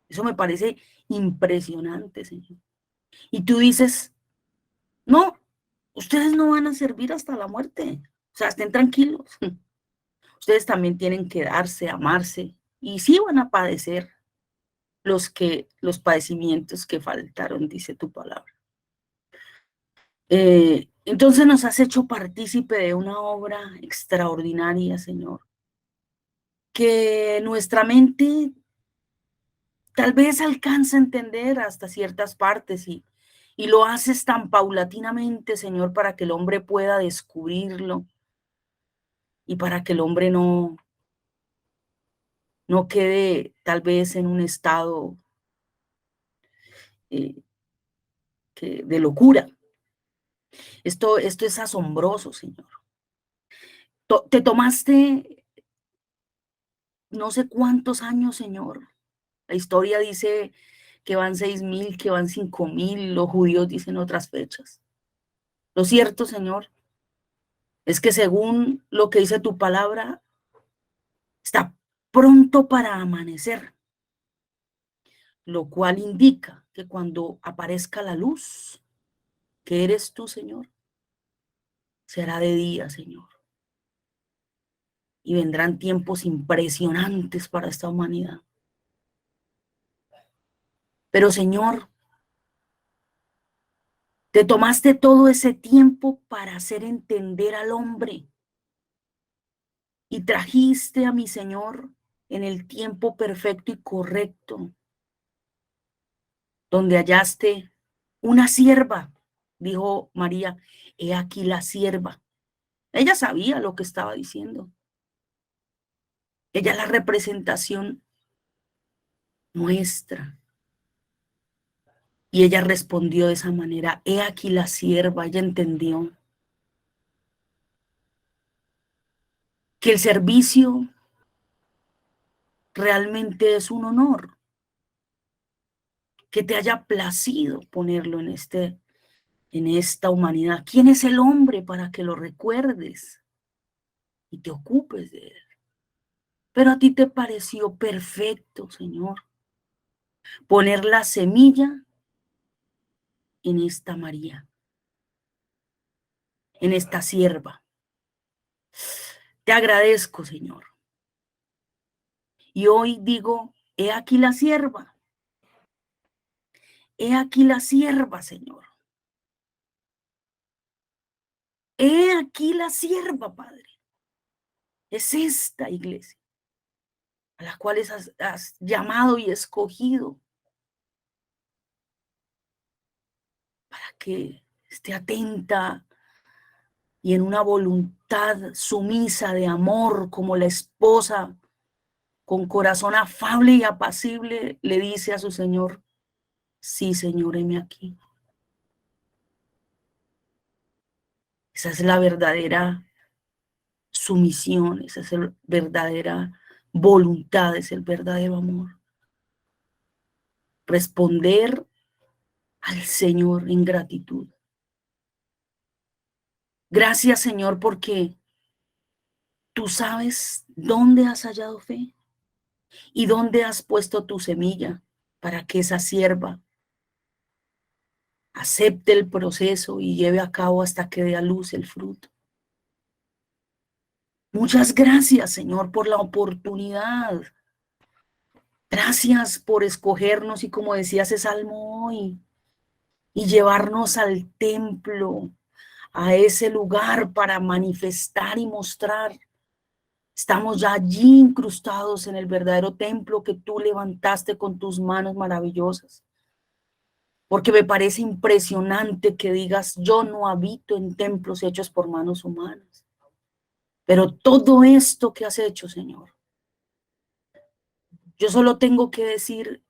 Eso me parece impresionante, Señor. Y tú dices, no, ustedes no van a servir hasta la muerte. O sea, estén tranquilos. Ustedes también tienen que darse, amarse, y sí van a padecer los padecimientos que faltaron, dice tu palabra. Entonces nos has hecho partícipe de una obra extraordinaria, Señor, que nuestra mente tal vez alcanza a entender hasta ciertas partes y lo haces tan paulatinamente, Señor, para que el hombre pueda descubrirlo y para que el hombre no quede tal vez en un estado de locura. Esto es asombroso, Señor. Te tomaste no sé cuántos años, Señor. La historia dice que van 6.000, que van 5.000, los judíos dicen otras fechas. Lo cierto, Señor, es que según lo que dice tu palabra, está pronto para amanecer, lo cual indica que cuando aparezca la luz, que eres tú, Señor, será de día, Señor. Y vendrán tiempos impresionantes para esta humanidad. Pero, Señor, te tomaste todo ese tiempo para hacer entender al hombre. Y trajiste a mi Señor en el tiempo perfecto y correcto, donde hallaste una sierva, dijo María, he aquí la sierva. Ella sabía lo que estaba diciendo. Ella es la representación nuestra. Y ella respondió de esa manera, he aquí la sierva. Ella entendió que el servicio realmente es un honor, que te haya placido ponerlo en esta humanidad. ¿Quién es el hombre para que lo recuerdes y te ocupes de él? Pero a ti te pareció perfecto, Señor, poner la semilla en esta María, en esta sierva. Te agradezco, Señor. Y hoy digo, he aquí la sierva. He aquí la sierva, Señor. He aquí la sierva, Padre. Es esta iglesia a la cual has llamado y escogido para que esté atenta y en una voluntad sumisa de amor, como la esposa con corazón afable y apacible le dice a su Señor, sí, Señor, heme aquí. Esa es la verdadera sumisión, esa es la verdadera voluntad, es el verdadero amor. Responder al Señor en gratitud. Gracias, Señor, porque tú sabes dónde has hallado fe y dónde has puesto tu semilla para que esa sierva acepte el proceso y lleve a cabo hasta que dé a luz el fruto. Muchas gracias, Señor, por la oportunidad. Gracias por escogernos y, como decía ese salmo hoy, y llevarnos al templo, a ese lugar para manifestar y mostrar. Estamos ya allí incrustados en el verdadero templo que tú levantaste con tus manos maravillosas. Porque me parece impresionante que digas, yo no habito en templos hechos por manos humanas. Pero todo esto que has hecho, Señor, yo solo tengo que decir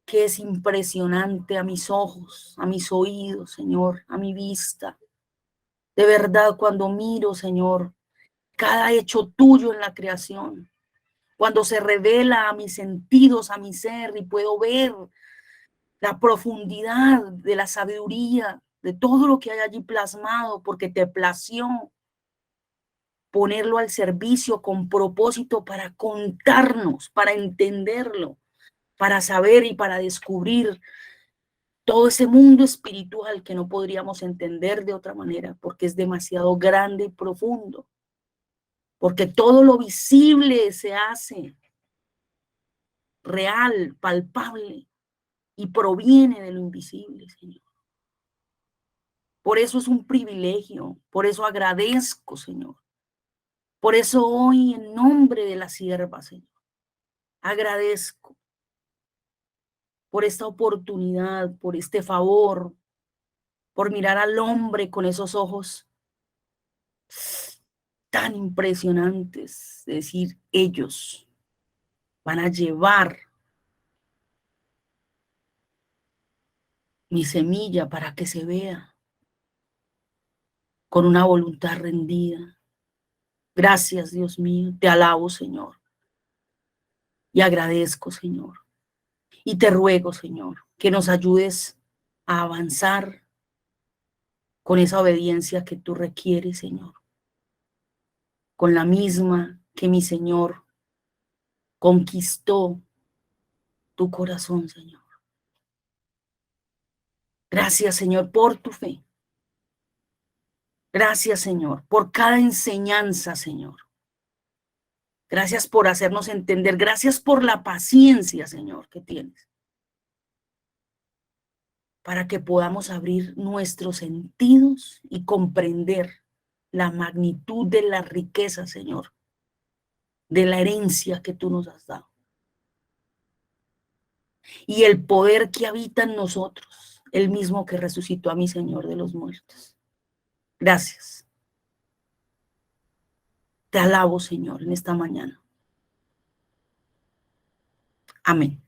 que es impresionante a mis ojos, a mis oídos, Señor, a mi vista. De verdad, cuando miro, Señor, cada hecho tuyo en la creación, cuando se revela a mis sentidos, a mi ser, y puedo ver la profundidad de la sabiduría, de todo lo que hay allí plasmado, porque te plació ponerlo al servicio con propósito para contarnos, para entenderlo, para saber y para descubrir todo ese mundo espiritual que no podríamos entender de otra manera, porque es demasiado grande y profundo. porque todo lo visible se hace real, palpable, y proviene de lo invisible, Señor. Por eso es un privilegio, por eso agradezco, Señor. Por eso hoy, en nombre de la sierva, Señor, agradezco por esta oportunidad, por este favor, por mirar al hombre con esos ojos tan impresionantes, es decir, ellos van a llevar mi semilla para que se vea con una voluntad rendida. Gracias, Dios mío, te alabo, Señor, y agradezco, Señor, y te ruego, Señor, que nos ayudes a avanzar con esa obediencia que tú requieres, Señor, con la misma que mi Señor conquistó tu corazón, Señor. Gracias, Señor, por tu fe. Gracias, Señor, por cada enseñanza, Señor. Gracias por hacernos entender. Gracias por la paciencia, Señor, que tienes, para que podamos abrir nuestros sentidos y comprender la magnitud de la riqueza, Señor, de la herencia que tú nos has dado. Y el poder que habita en nosotros, el mismo que resucitó a mi Señor de los muertos. Gracias. Te alabo, Señor, en esta mañana. Amén.